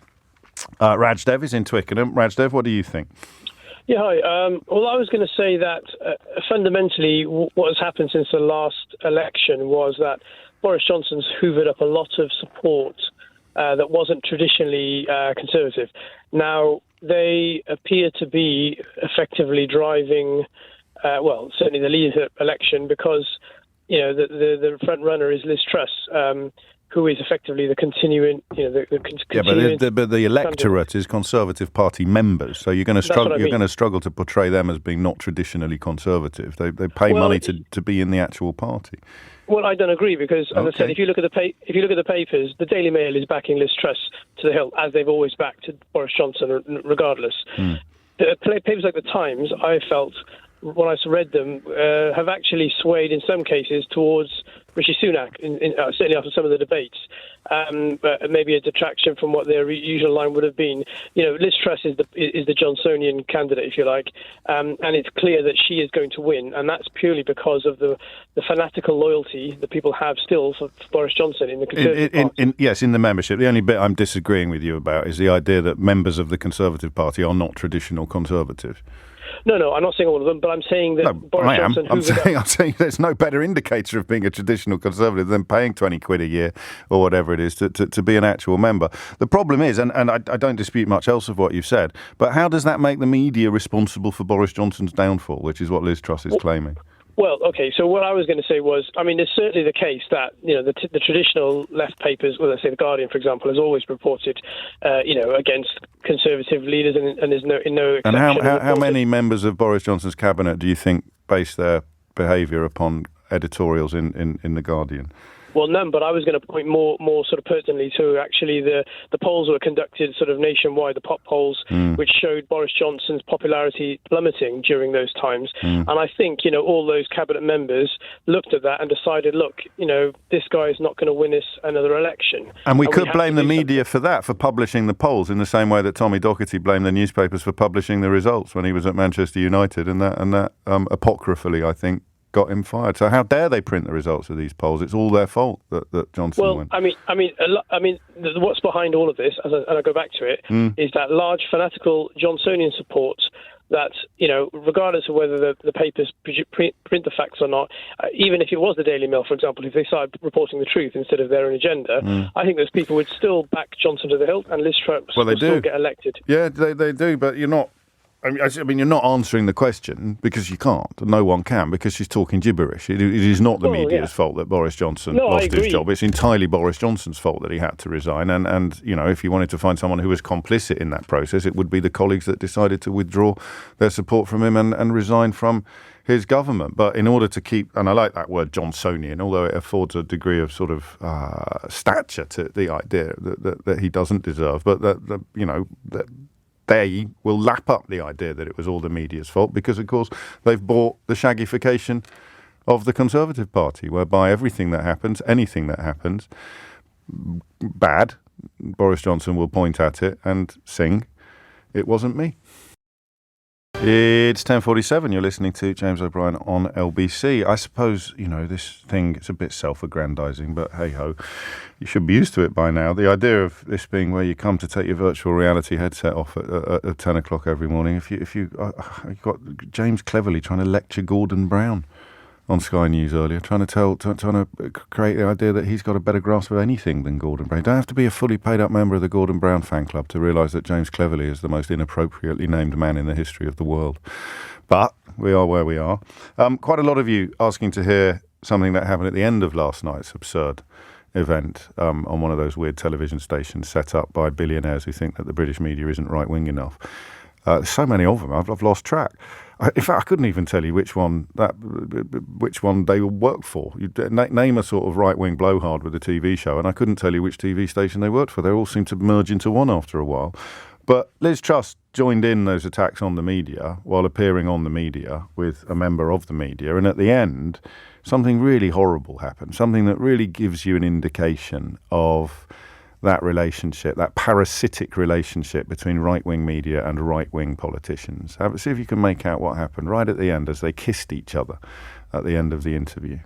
Rajdev is in Twickenham. Rajdev, what do you think? Yeah, hi. Well, I was going to say that fundamentally what has happened since the last election was that Boris Johnson's hoovered up a lot of support that wasn't traditionally conservative. Now, they appear to be effectively driving, certainly the leadership election, because, you know, the front runner is Liz Truss, who is effectively the continuing, you know, but the electorate is Conservative Party members, so you're going to struggle. You're going to struggle to portray them as being not traditionally conservative. They pay money to be in the actual party. Well, I don't agree, because, as I said, if you look at the papers, the Daily Mail is backing Liz Truss to the hilt, as they've always backed Boris Johnson, regardless. The papers like the Times, I felt, when I read them, have actually swayed in some cases towards Rishi Sunak, certainly after some of the debates. But maybe a detraction from what their usual line would have been. Liz Truss is the Johnsonian candidate, if you like, and it's clear that she is going to win, and that's purely because of the fanatical loyalty that people have still for Boris Johnson in the Conservative Party. Yes, in the membership. The only bit I'm disagreeing with you about is the idea that members of the Conservative Party are not traditional Conservatives. No, I'm not saying all of them, but I'm saying that Boris Johnson... I'm saying there's no better indicator of being a traditional Conservative than paying 20 quid a year or whatever it is to be an actual member. The problem is, and I don't dispute much else of what you've said, but how does that make the media responsible for Boris Johnson's downfall, which is what Liz Truss is claiming? Well, okay, so what I was going to say was, it's certainly the case that, the traditional left papers, well, let's say The Guardian, for example, has always reported, against Conservative leaders, and there's no exception. And how many members of Boris Johnson's cabinet do you think base their behaviour upon editorials in The Guardian? Well, none, but I was going to point more sort of pertinently to actually the polls were conducted sort of nationwide, the pop polls, which showed Boris Johnson's popularity plummeting during those times. And I think, all those cabinet members looked at that and decided, look, this guy is not going to win us another election. And we could blame the media for that, for publishing the polls, in the same way that Tommy Docherty blamed the newspapers for publishing the results when he was at Manchester United, and that apocryphally, I think, got him fired. So how dare they print the results of these polls? It's all their fault that Johnson won. What's behind all of this, and I go back to it, is that large fanatical Johnsonian support that, regardless of whether the papers print the facts or not, even if it was the Daily Mail, for example, if they started reporting the truth instead of their own agenda, I think those people would still back Johnson to the hilt, and Liz Truss would still get elected. Yeah, they do, but you're not. You're not answering the question, because you can't. No one can, because she's talking gibberish. It is not the media's fault that Boris Johnson lost his job. It's entirely Boris Johnson's fault that he had to resign. And if you wanted to find someone who was complicit in that process, it would be the colleagues that decided to withdraw their support from him and resign from his government. But in order to keep, and I like that word Johnsonian, although it affords a degree of sort of stature to the idea that he doesn't deserve, but that they will lap up the idea that it was all the media's fault, because, of course, they've bought the shaggification of the Conservative Party, whereby everything that happens, anything that happens, bad, Boris Johnson will point at it and sing, "It wasn't me." It's 10:47. You're listening to James O'Brien on LBC. I suppose, this thing, it's a bit self-aggrandizing, but hey-ho, you should be used to it by now. The idea of this being where you come to take your virtual reality headset off at 10 o'clock every morning. You've got James cleverly trying to lecture Gordon Brown on Sky News earlier, trying to create the idea that he's got a better grasp of anything than Gordon Brown. You don't have to be a fully paid up member of the Gordon Brown fan club to realise that James Cleverly is the most inappropriately named man in the history of the world. But we are where we are. Quite a lot of you asking to hear something that happened at the end of last night's absurd event on one of those weird television stations set up by billionaires who think that the British media isn't right-wing enough. There's so many of them, I've lost track. In fact, I couldn't even tell you which one they worked for. You name a sort of right-wing blowhard with a TV show, and I couldn't tell you which TV station they worked for. They all seemed to merge into one after a while. But Liz Truss joined in those attacks on the media while appearing on the media with a member of the media, and at the end, something really horrible happened, something that really gives you an indication of that relationship, that parasitic relationship between right-wing media and right-wing politicians. See if you can make out what happened right at the end as they kissed each other at the end of the interview.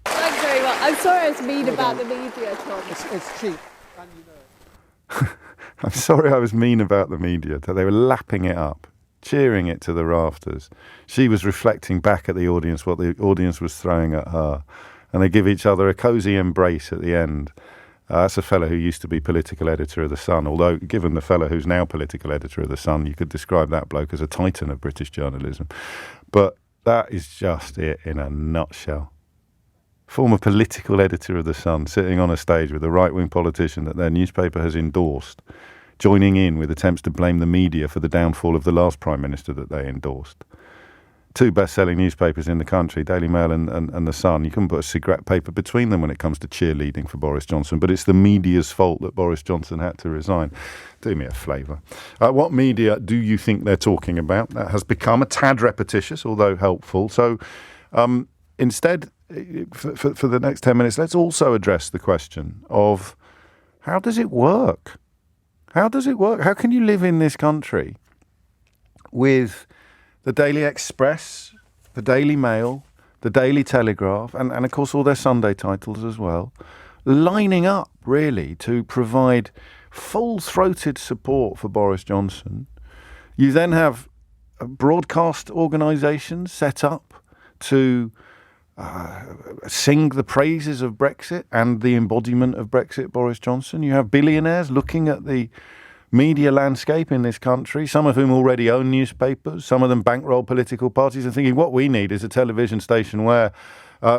Thanks very much. I'm sorry I was mean about the media, Tom. It's cheap, and you know it. I'm sorry I was mean about the media. They were lapping it up, cheering it to the rafters. She was reflecting back at the audience what the audience was throwing at her. And they give each other a cosy embrace at the end. That's a fellow who used to be political editor of The Sun, although given the fellow who's now political editor of The Sun, you could describe that bloke as a titan of British journalism. But that is just it in a nutshell. Former political editor of The Sun sitting on a stage with a right-wing politician that their newspaper has endorsed, joining in with attempts to blame the media for the downfall of the last Prime Minister that they endorsed. Two best-selling newspapers in the country, Daily Mail and The Sun. You couldn't put a cigarette paper between them when it comes to cheerleading for Boris Johnson, but it's the media's fault that Boris Johnson had to resign. Do me a favour. What media do you think they're talking about? That has become a tad repetitious, although helpful. So instead, for the next 10 minutes, let's also address the question of how does it work? How does it work? How can you live in this country with the Daily Express, the Daily Mail, the Daily Telegraph, and of course all their Sunday titles as well, lining up really to provide full-throated support for Boris Johnson? You then have broadcast organisations set up to sing the praises of Brexit and the embodiment of Brexit, Boris Johnson. You have billionaires looking at the media landscape in this country, some of whom already own newspapers, some of them bankroll political parties, and thinking what we need is a television station where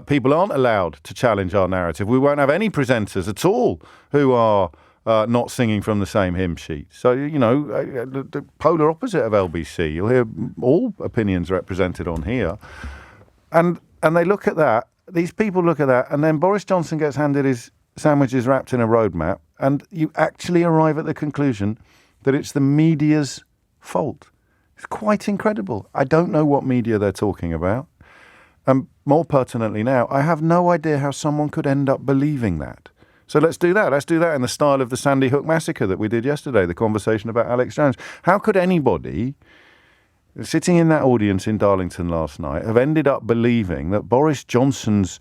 people aren't allowed to challenge our narrative. We won't have any presenters at all who are not singing from the same hymn sheet. So, the polar opposite of LBC. You'll hear all opinions represented on here. And they look at that, these people look at that, and then Boris Johnson gets handed his sandwiches wrapped in a roadmap, and you actually arrive at the conclusion that it's the media's fault. It's quite incredible. I don't know what media they're talking about. And more pertinently now, I have no idea how someone could end up believing that. So let's do that. Let's do that in the style of the Sandy Hook massacre that we did yesterday, the conversation about Alex Jones. How could anybody sitting in that audience in Darlington last night have ended up believing that Boris Johnson's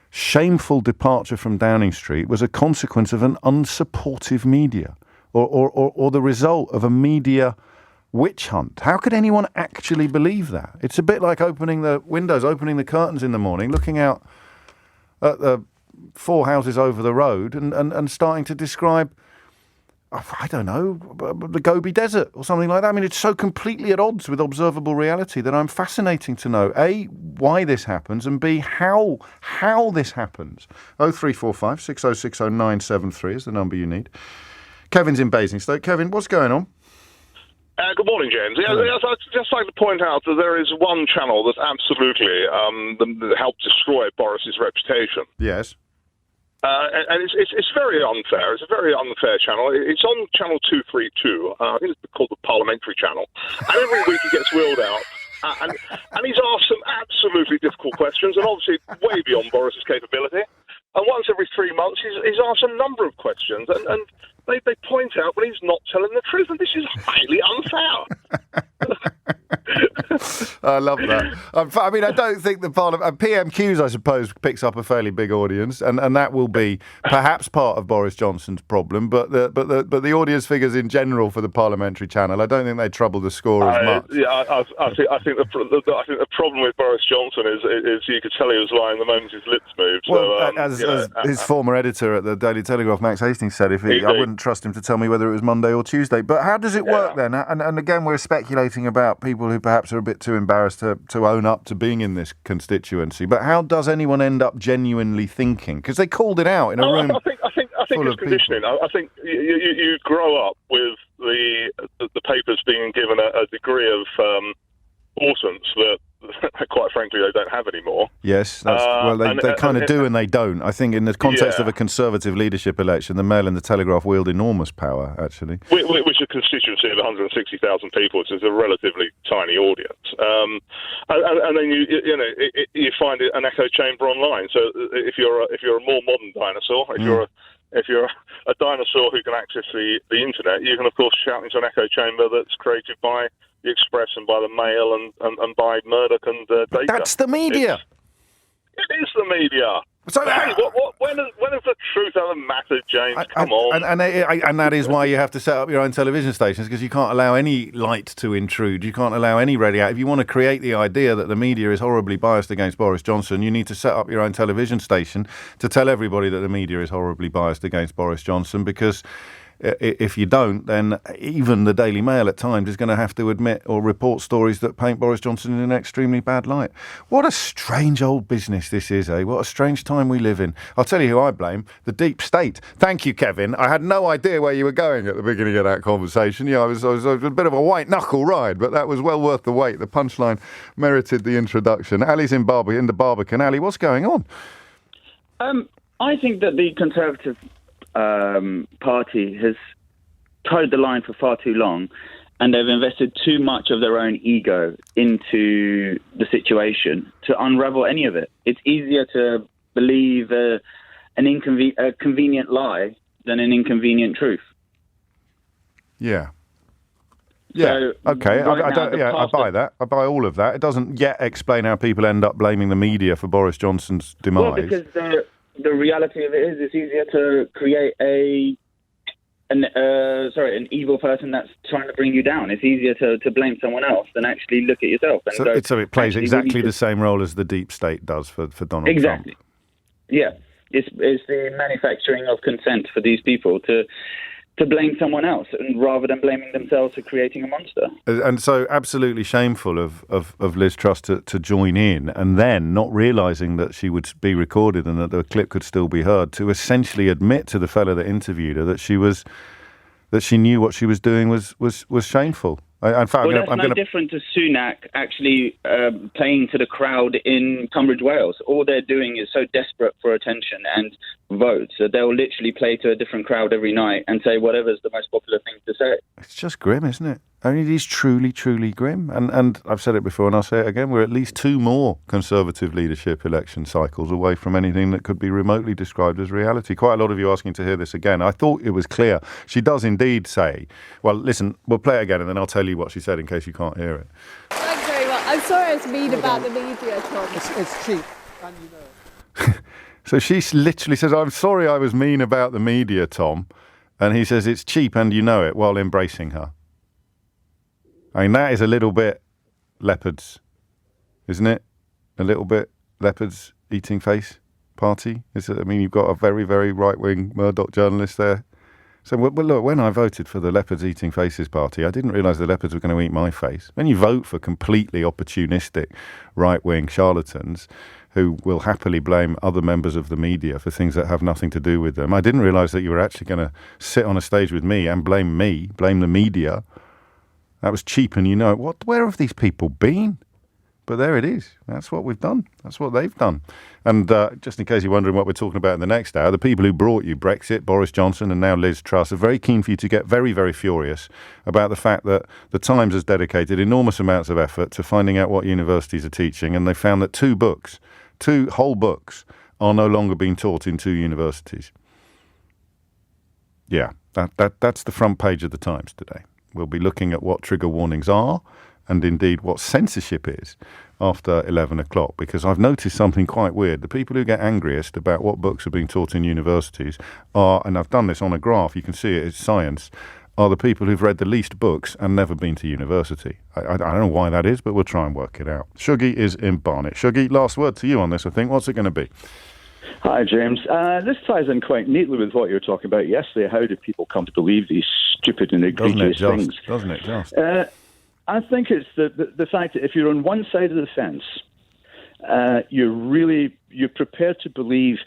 shameful departure from Downing Street was a consequence of an unsupportive media or the result of a media witch hunt? How could anyone actually believe that? It's a bit like opening the windows, opening the curtains in the morning, looking out at the 4 houses over the road and starting to describe, I don't know, the Gobi Desert or something like that. I mean, it's so completely at odds with observable reality that I'm fascinating to know, A, why this happens, and B, how this happens. 0345 6060 973 is the number you need. Kevin's in Basingstoke. Kevin, what's going on? Good morning, James. Yeah, I'd just like to point out that there is one channel that absolutely helped destroy Boris's reputation. Yes. And it's very unfair. It's a very unfair channel. It's on channel 232. I think it's called the Parliamentary Channel. And every week he gets wheeled out. And he's asked some absolutely difficult questions, and obviously way beyond Boris's capability. And once every 3 months, he's asked a number of questions, and they point out when he's not telling the truth, and this is highly unfair. I love that. I mean, I don't think the Parliament... PMQs, I suppose, picks up a fairly big audience, and that will be perhaps part of Boris Johnson's problem, but the audience figures in general for the Parliamentary Channel, I don't think they trouble the score as much. Yeah, I think the problem with Boris Johnson is you could tell he was lying the moment his lips moved. Well, as his former editor at the Daily Telegraph, Max Hastings, said, I wouldn't trust him to tell me whether it was Monday or Tuesday. But how does it work then? And again, we're speculating about people who perhaps are a bit too embarrassed to own up to being in this constituency. But how does anyone end up genuinely thinking? Because they called it out in a room. I think it's conditioning. I think you grow up with the papers being given a degree of importance that, quite frankly, they don't have anymore. Yes, they kind of do and they don't. I think in the context of a Conservative leadership election, the Mail and the Telegraph wield enormous power, actually. Which a constituency of 160,000 people, which is a relatively tiny audience. And then you find it an echo chamber online. So if you're a more modern dinosaur, if you're a dinosaur who can access the internet, you can of course shout into an echo chamber that's created by the Express and by the Mail and by Murdoch and Data. That's the media. It is the media. So when has the truth ever mattered, James? Come on. And that is why you have to set up your own television stations, because you can't allow any light to intrude. You can't allow any radio. If you want to create the idea that the media is horribly biased against Boris Johnson, you need to set up your own television station to tell everybody that the media is horribly biased against Boris Johnson, because if you don't, then even the Daily Mail at times is going to have to admit or report stories that paint Boris Johnson in an extremely bad light. What a strange old business this is, eh? What a strange time we live in. I'll tell you who I blame, the deep state. Thank you, Kevin. I had no idea where you were going at the beginning of that conversation. I was a bit of a white-knuckle ride, but that was well worth the wait. The punchline merited the introduction. Ali's in the Barbican. Ali, what's going on? I think that the Conservative party has towed the line for far too long, and they've invested too much of their own ego into the situation to unravel any of it. It's easier to believe a convenient lie than an inconvenient truth. Yeah. Yeah. So okay. I buy that. I buy all of that. It doesn't yet explain how people end up blaming the media for Boris Johnson's demise. Well, because the reality of it is, it's easier to create an evil person that's trying to bring you down. It's easier to blame someone else than actually look at yourself. And so it plays exactly the same role as the deep state does for Donald Trump. Exactly. Yeah. It's the manufacturing of consent for these people to blame someone else, and rather than blaming themselves for creating a monster. And so absolutely shameful of Liz Truss to join in, and then not realising that she would be recorded and that the clip could still be heard, to essentially admit to the fellow that interviewed her that she knew what she was doing was shameful. In fact, that's different to Sunak actually playing to the crowd in Tunbridge Wells. All they're doing is so desperate for attention and votes that they'll literally play to a different crowd every night and say whatever's the most popular thing to say. It's just grim, isn't it? I mean, it is truly, truly grim. And I've said it before and I'll say it again, we're at least 2 more Conservative leadership election cycles away from anything that could be remotely described as reality. Quite a lot of you asking to hear this again. I thought it was clear. She does indeed say, well, listen, we'll play it again and then I'll tell you what she said in case you can't hear it. Thanks very much. I'm sorry I was mean about the media, Tom. It's cheap, and you know it. So she literally says, I'm sorry I was mean about the media, Tom. And he says, it's cheap and you know it, while embracing her. I mean, that is a little bit Leopards, isn't it? A little bit Leopards eating face party. You've got a very, very right-wing Murdoch journalist there. So, well, look, when I voted for the Leopards eating faces party, I didn't realise the Leopards were going to eat my face. When you vote for completely opportunistic right-wing charlatans who will happily blame other members of the media for things that have nothing to do with them, I didn't realise that you were actually going to sit on a stage with me and blame the media. That was cheap, and you know it. Where have these people been? But there it is. That's what we've done. That's what they've done. And just in case you're wondering what we're talking about in the next hour, the people who brought you Brexit, Boris Johnson and now Liz Truss, are very keen for you to get very, very furious about the fact that the Times has dedicated enormous amounts of effort to finding out what universities are teaching, and they found that 2 whole books, are no longer being taught in 2 universities. Yeah, that's the front page of the Times today. We'll be looking at what trigger warnings are and indeed what censorship is after 11 o'clock, because I've noticed something quite weird. The people who get angriest about what books are being taught in universities are, and I've done this on a graph, you can see it, it's science, are the people who've read the least books and never been to university. I don't know why that is, but we'll try and work it out. Shuggy is in Barnet. Shuggy, last word to you on this, I think. What's it going to be? Hi, James. This ties in quite neatly with what you were talking about yesterday. How do people come to believe these stupid and egregious things? Doesn't it just? I think it's the fact that if you're on one side of the fence, you're prepared to believe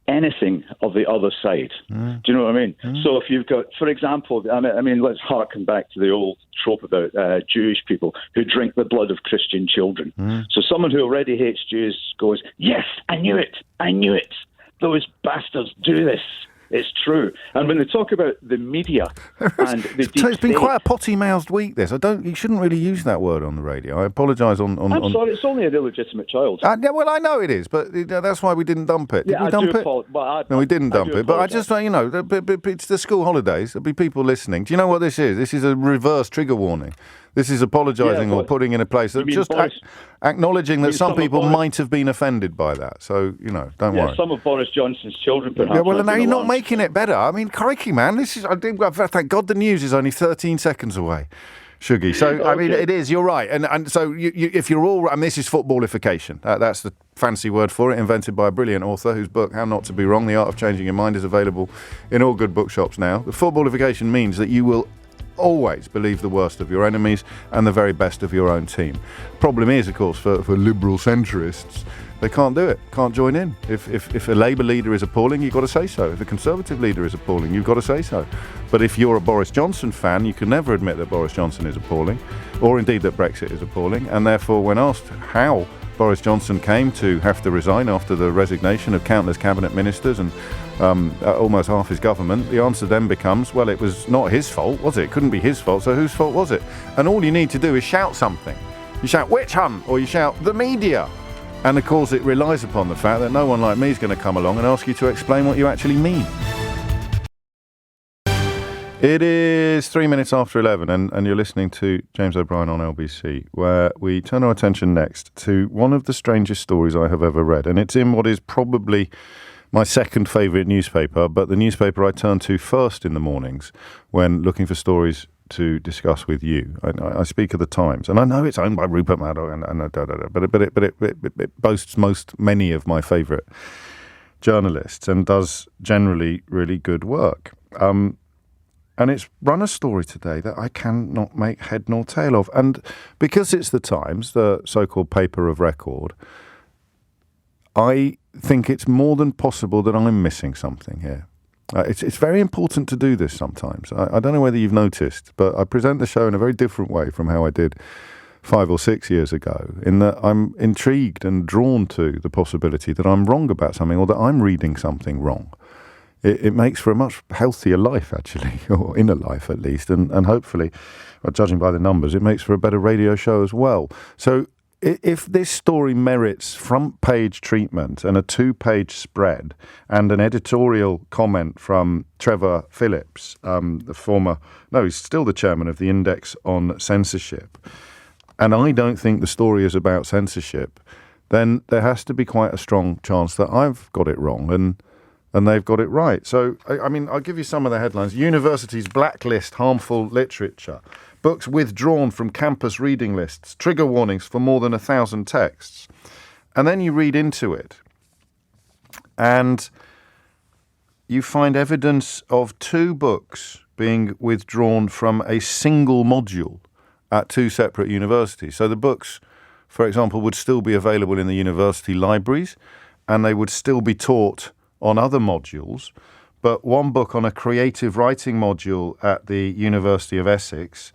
anything of the other side. Do you know what I mean? So if you've got, for example, I mean, let's harken back to the old trope about Jewish people who drink the blood of Christian children. So someone who already hates Jews goes, yes, I knew it. Those bastards do this. It's true. And when they talk about the media and the deep it's been state, quite a potty-mouthed week, this. You shouldn't really use that word on the radio. I apologise on... I'm sorry, it's only an illegitimate child. Yeah, well, I know it is, but that's why we didn't dump it. Did we dump it? No, we didn't dump it. But I just, it's the school holidays. There'll be people listening. Do you know what this is? This is a reverse trigger warning. This is apologising or putting in a place that just acknowledging that some people might have been offended by that. So, don't worry. Some of Boris Johnson's children, perhaps. Yeah, well, now you're not making it better. I mean, crikey, man. Thank God the news is only 13 seconds away. Shuggy. So, okay. I mean, it is, you're right. And so if you're all... I mean, this is footballification. That's the fancy word for it, invented by a brilliant author whose book, How Not to Be Wrong, The Art of Changing Your Mind, is available in all good bookshops now. The footballification means that you will always believe the worst of your enemies and the very best of your own team. Problem is, of course, for liberal centrists, they can't do it, can't join in. If a Labour leader is appalling, you've got to say so. If a Conservative leader is appalling, you've got to say so. But if you're a Boris Johnson fan, you can never admit that Boris Johnson is appalling, or indeed that Brexit is appalling, and therefore when asked how Boris Johnson came to have to resign after the resignation of countless cabinet ministers and almost half his government, the answer then becomes, well, it was not his fault, was it? It couldn't be his fault, so whose fault was it? And all you need to do is shout something. You shout witch hunt, or you shout the media. And of course it relies upon the fact that no one like me is going to come along and ask you to explain what you actually mean. It is 3 minutes after 11 and you're listening to James O'Brien on LBC, where we turn our attention next to one of the strangest stories I have ever read. And it's in what is probably my second favourite newspaper, but the newspaper I turn to first in the mornings when looking for stories to discuss with you. I speak of the Times, and I know it's owned by Rupert Murdoch, but it boasts many of my favourite journalists and does generally really good work. And it's run a story today that I cannot make head nor tail of. And because it's the Times, the so-called paper of record, I think it's more than possible that I'm missing something here. It's very important to do this sometimes. I don't know whether you've noticed, but I present the show in a very different way from how I did 5 or 6 years ago, in that I'm intrigued and drawn to the possibility that I'm wrong about something or that I'm reading something wrong. It makes for a much healthier life, actually, or inner life at least, and hopefully, well, judging by the numbers, it makes for a better radio show as well. So if this story merits front-page treatment and a 2-page spread and an editorial comment from Trevor Phillips, he's still the chairman of the Index on Censorship, and I don't think the story is about censorship, then there has to be quite a strong chance that I've got it wrong and they've got it right. So, I mean, I'll give you some of the headlines. Universities blacklist harmful literature. Books withdrawn from campus reading lists. Trigger warnings for more than 1,000 texts. And then you read into it, and you find evidence of 2 books being withdrawn from a single module at 2 separate universities. So the books, for example, would still be available in the university libraries, and they would still be taught on other modules, but one book on a creative writing module at the University of Essex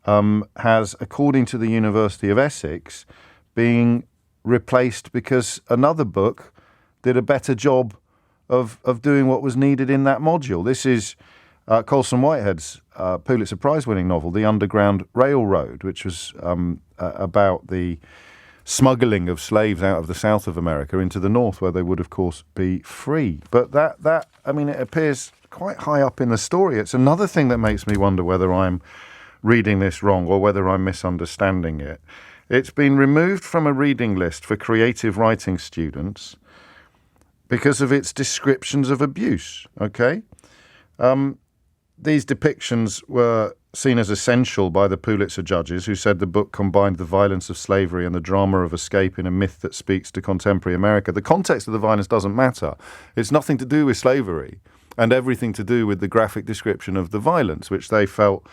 has, according to the University of Essex, being replaced because another book did a better job of doing what was needed in that module. This is Colson Whitehead's Pulitzer Prize-winning novel, The Underground Railroad, which was about the smuggling of slaves out of the south of America into the north, where they would, of course, be free. But that it appears quite high up in the story. It's another thing that makes me wonder whether I'm reading this wrong or whether I'm misunderstanding it. It's been removed from a reading list for creative writing students because of its descriptions of abuse, okay? These depictions were seen as essential by the Pulitzer judges, who said the book combined the violence of slavery and the drama of escape in a myth that speaks to contemporary America. The context of the violence doesn't matter. It's nothing to do with slavery and everything to do with the graphic description of the violence, which they felt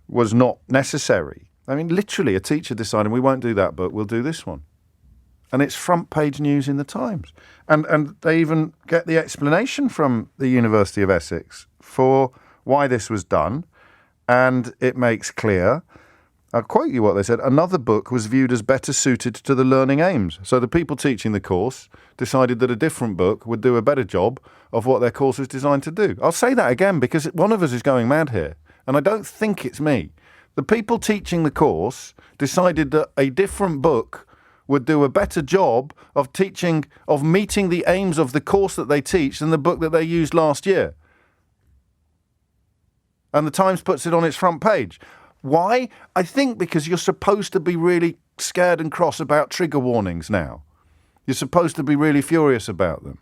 was not necessary. I mean, literally, a teacher decided, we won't do that book, we'll do this one. And it's front-page news in the Times. And they even get the explanation from the University of Essex for why this was done. And it makes clear, I'll quote you what they said, another book was viewed as better suited to the learning aims. So the people teaching the course decided that a different book would do a better job of what their course was designed to do. I'll say that again because one of us is going mad here, and I don't think it's me. The people teaching the course decided that a different book would do a better job of meeting the aims of the course that they teach than the book that they used last year. And the Times puts it on its front page. Why? I think because you're supposed to be really scared and cross about trigger warnings now. You're supposed to be really furious about them.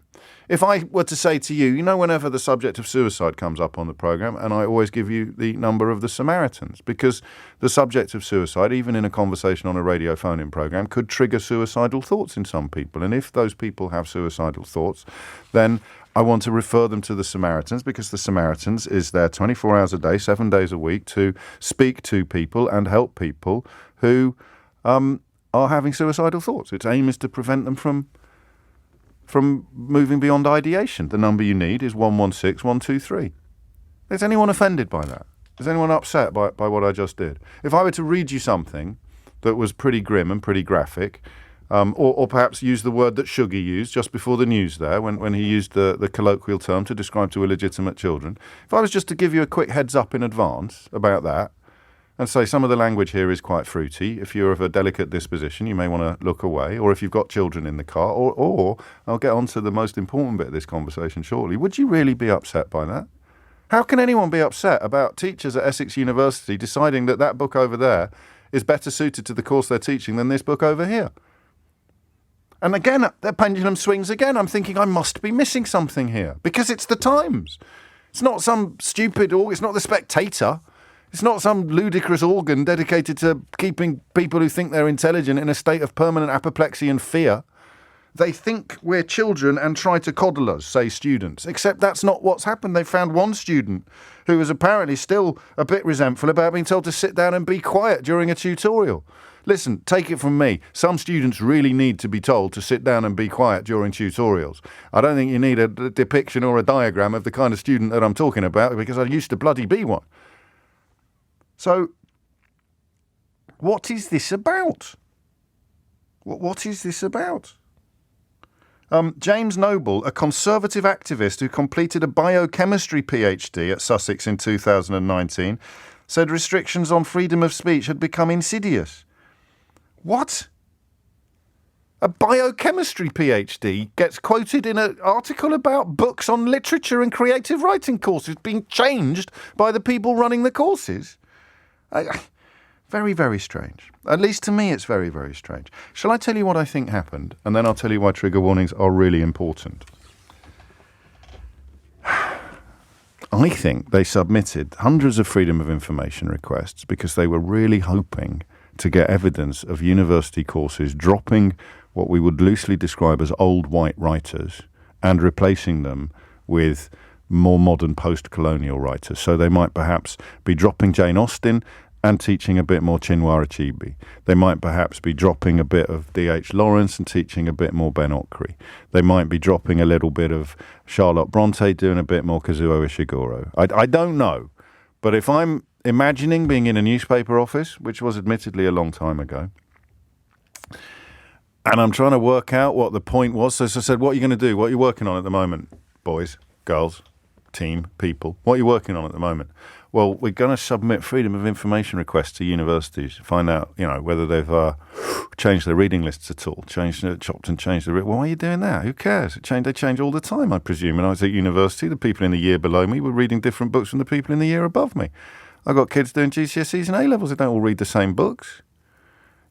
If I were to say to you, whenever the subject of suicide comes up on the programme, and I always give you the number of the Samaritans, because the subject of suicide, even in a conversation on a radio phone-in programme, could trigger suicidal thoughts in some people. And if those people have suicidal thoughts, then I want to refer them to the Samaritans, because the Samaritans is there 24 hours a day, 7 days a week, to speak to people and help people who are having suicidal thoughts. Its aim is to prevent them from moving beyond ideation. The number you need is 116 123. Is anyone offended by that? Is anyone upset by what I just did? If I were to read you something that was pretty grim and pretty graphic, Or perhaps use the word that Shuggy used just before the news there, when he used the colloquial term to describe two illegitimate children. If I was just to give you a quick heads up in advance about that, and say some of the language here is quite fruity, if you're of a delicate disposition, you may want to look away, or if you've got children in the car, or I'll get on to the most important bit of this conversation shortly, would you really be upset by that? How can anyone be upset about teachers at Essex University deciding that that book over there is better suited to the course they're teaching than this book over here? And again, the pendulum swings again. I'm thinking I must be missing something here because it's the Times. It's not some stupid, it's not the Spectator. It's not some ludicrous organ dedicated to keeping people who think they're intelligent in a state of permanent apoplexy and fear. They think we're children and try to coddle us, say students. Except that's not what's happened. They found one student who was apparently still a bit resentful about being told to sit down and be quiet during a tutorial. Listen, take it from me. Some students really need to be told to sit down and be quiet during tutorials. I don't think you need a depiction or a diagram of the kind of student that I'm talking about because I used to bloody be one. So, what is this about? What is this about? James Noble, a Conservative activist who completed a biochemistry PhD at Sussex in 2019, said restrictions on freedom of speech had become insidious. What? A biochemistry PhD gets quoted in an article about books on literature and creative writing courses being changed by the people running the courses. Very, very strange. At least to me, it's very, very strange. Shall I tell you what I think happened? And then I'll tell you why trigger warnings are really important. I think they submitted hundreds of freedom of information requests because they were really hoping to get evidence of university courses dropping what we would loosely describe as old white writers and replacing them with more modern post-colonial writers. So they might perhaps be dropping Jane Austen and teaching a bit more Chinua Achebe. They might perhaps be dropping a bit of D.H. Lawrence and teaching a bit more Ben Okri. They might be dropping a little bit of Charlotte Bronte, doing a bit more Kazuo Ishiguro. I don't know. But if I'm imagining being in a newspaper office, which was admittedly a long time ago, and I'm trying to work out what the point was, so I said, what are you going to do? What are you working on at the moment, boys, girls, team, people? What are you working on at the moment? Well, we're going to submit freedom of information requests to universities, find out, whether they've changed their reading lists at all, chopped and changed the... Well, why are you doing that? Who cares? They change all the time, I presume. When I was at university, the people in the year below me were reading different books from the people in the year above me. I've got kids doing GCSEs and A-levels. They don't all read the same books.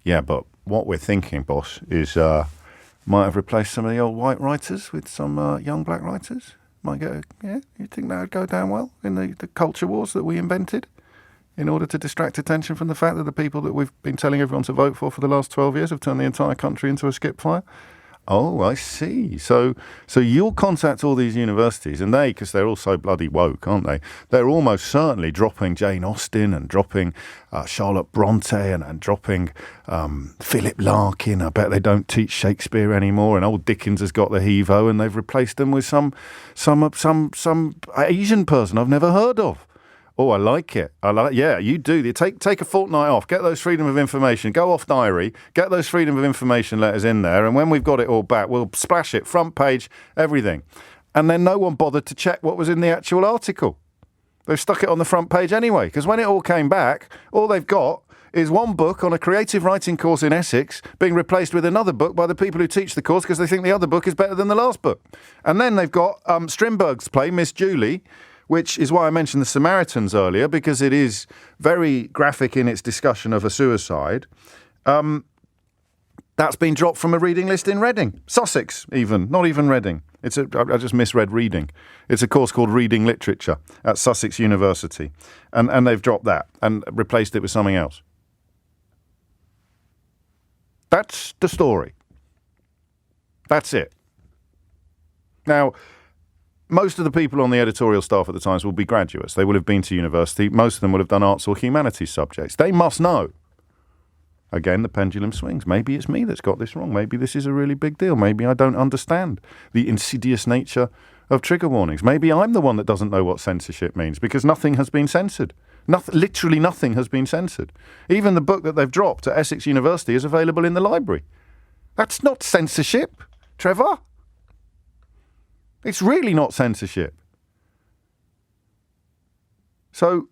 Yeah, but what we're thinking, boss, is might have replaced some of the old white writers with some young black writers. Might go, yeah, you think that would go down well in the culture wars that we invented in order to distract attention from the fact that the people that we've been telling everyone to vote for the last 12 years have turned the entire country into a skip fire? Oh, I see. So you'll contact all these universities, and they, because they're all so bloody woke, aren't they? They're almost certainly dropping Jane Austen and dropping Charlotte Bronte and dropping Philip Larkin. I bet they don't teach Shakespeare anymore. And old Dickens has got the heave-ho, and they've replaced them with some Asian person I've never heard of. Oh, I like it. Yeah, you do. Take a fortnight off. Get those freedom of information. Go off diary. Get those freedom of information letters in there. And when we've got it all back, we'll splash it, front page, everything. And then no one bothered to check what was in the actual article. They've stuck it on the front page anyway. Because when it all came back, all they've got is one book on a creative writing course in Essex being replaced with another book by the people who teach the course because they think the other book is better than the last book. And then they've got Strindberg's play, Miss Julie, which is why I mentioned The Samaritans earlier, because it is very graphic in its discussion of a suicide. That's been dropped from a reading list in Reading. Sussex, even. Not even Reading. I just misread Reading. It's a course called Reading Literature at Sussex University. And they've dropped that and replaced it with something else. That's the story. That's it. Now, most of the people on the editorial staff at the Times will be graduates. They will have been to university. Most of them will have done arts or humanities subjects. They must know. Again, the pendulum swings. Maybe it's me that's got this wrong. Maybe this is a really big deal. Maybe I don't understand the insidious nature of trigger warnings. Maybe I'm the one that doesn't know what censorship means because nothing has been censored. Literally nothing has been censored. Even the book that they've dropped at Essex University is available in the library. That's not censorship, Trevor. It's really not censorship. So,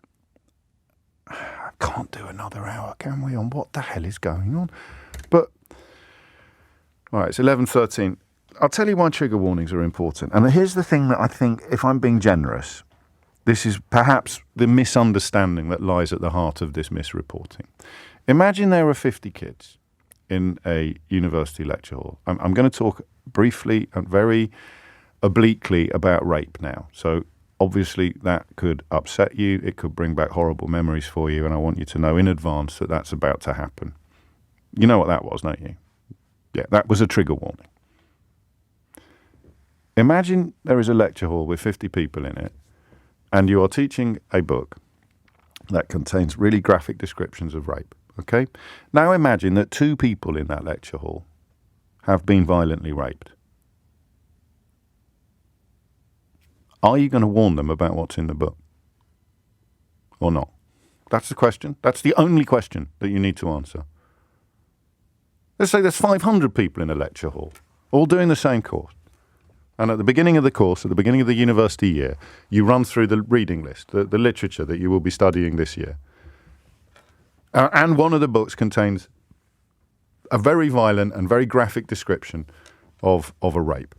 I can't do another hour, can we, on what the hell is going on? But, all right, it's 11:13. I'll tell you why trigger warnings are important. And here's the thing that I think, if I'm being generous, this is perhaps the misunderstanding that lies at the heart of this misreporting. Imagine there are 50 kids in a university lecture hall. I'm going to talk briefly and very obliquely about rape now. So obviously that could upset you. It could bring back horrible memories for you. And I want you to know in advance that that's about to happen. You know what that was, don't you? Yeah, that was a trigger warning. Imagine there is a lecture hall with 50 people in it, and you are teaching a book that contains really graphic descriptions of rape. Okay? Now imagine that 2 people in that lecture hall have been violently raped. Are you going to warn them about what's in the book? Or not? That's the question. That's the only question that you need to answer. Let's say there's 500 people in a lecture hall, all doing the same course. And at the beginning of the course, at the beginning of the university year, you run through the reading list, the literature that you will be studying this year. And one of the books contains a very violent and very graphic description of a rape.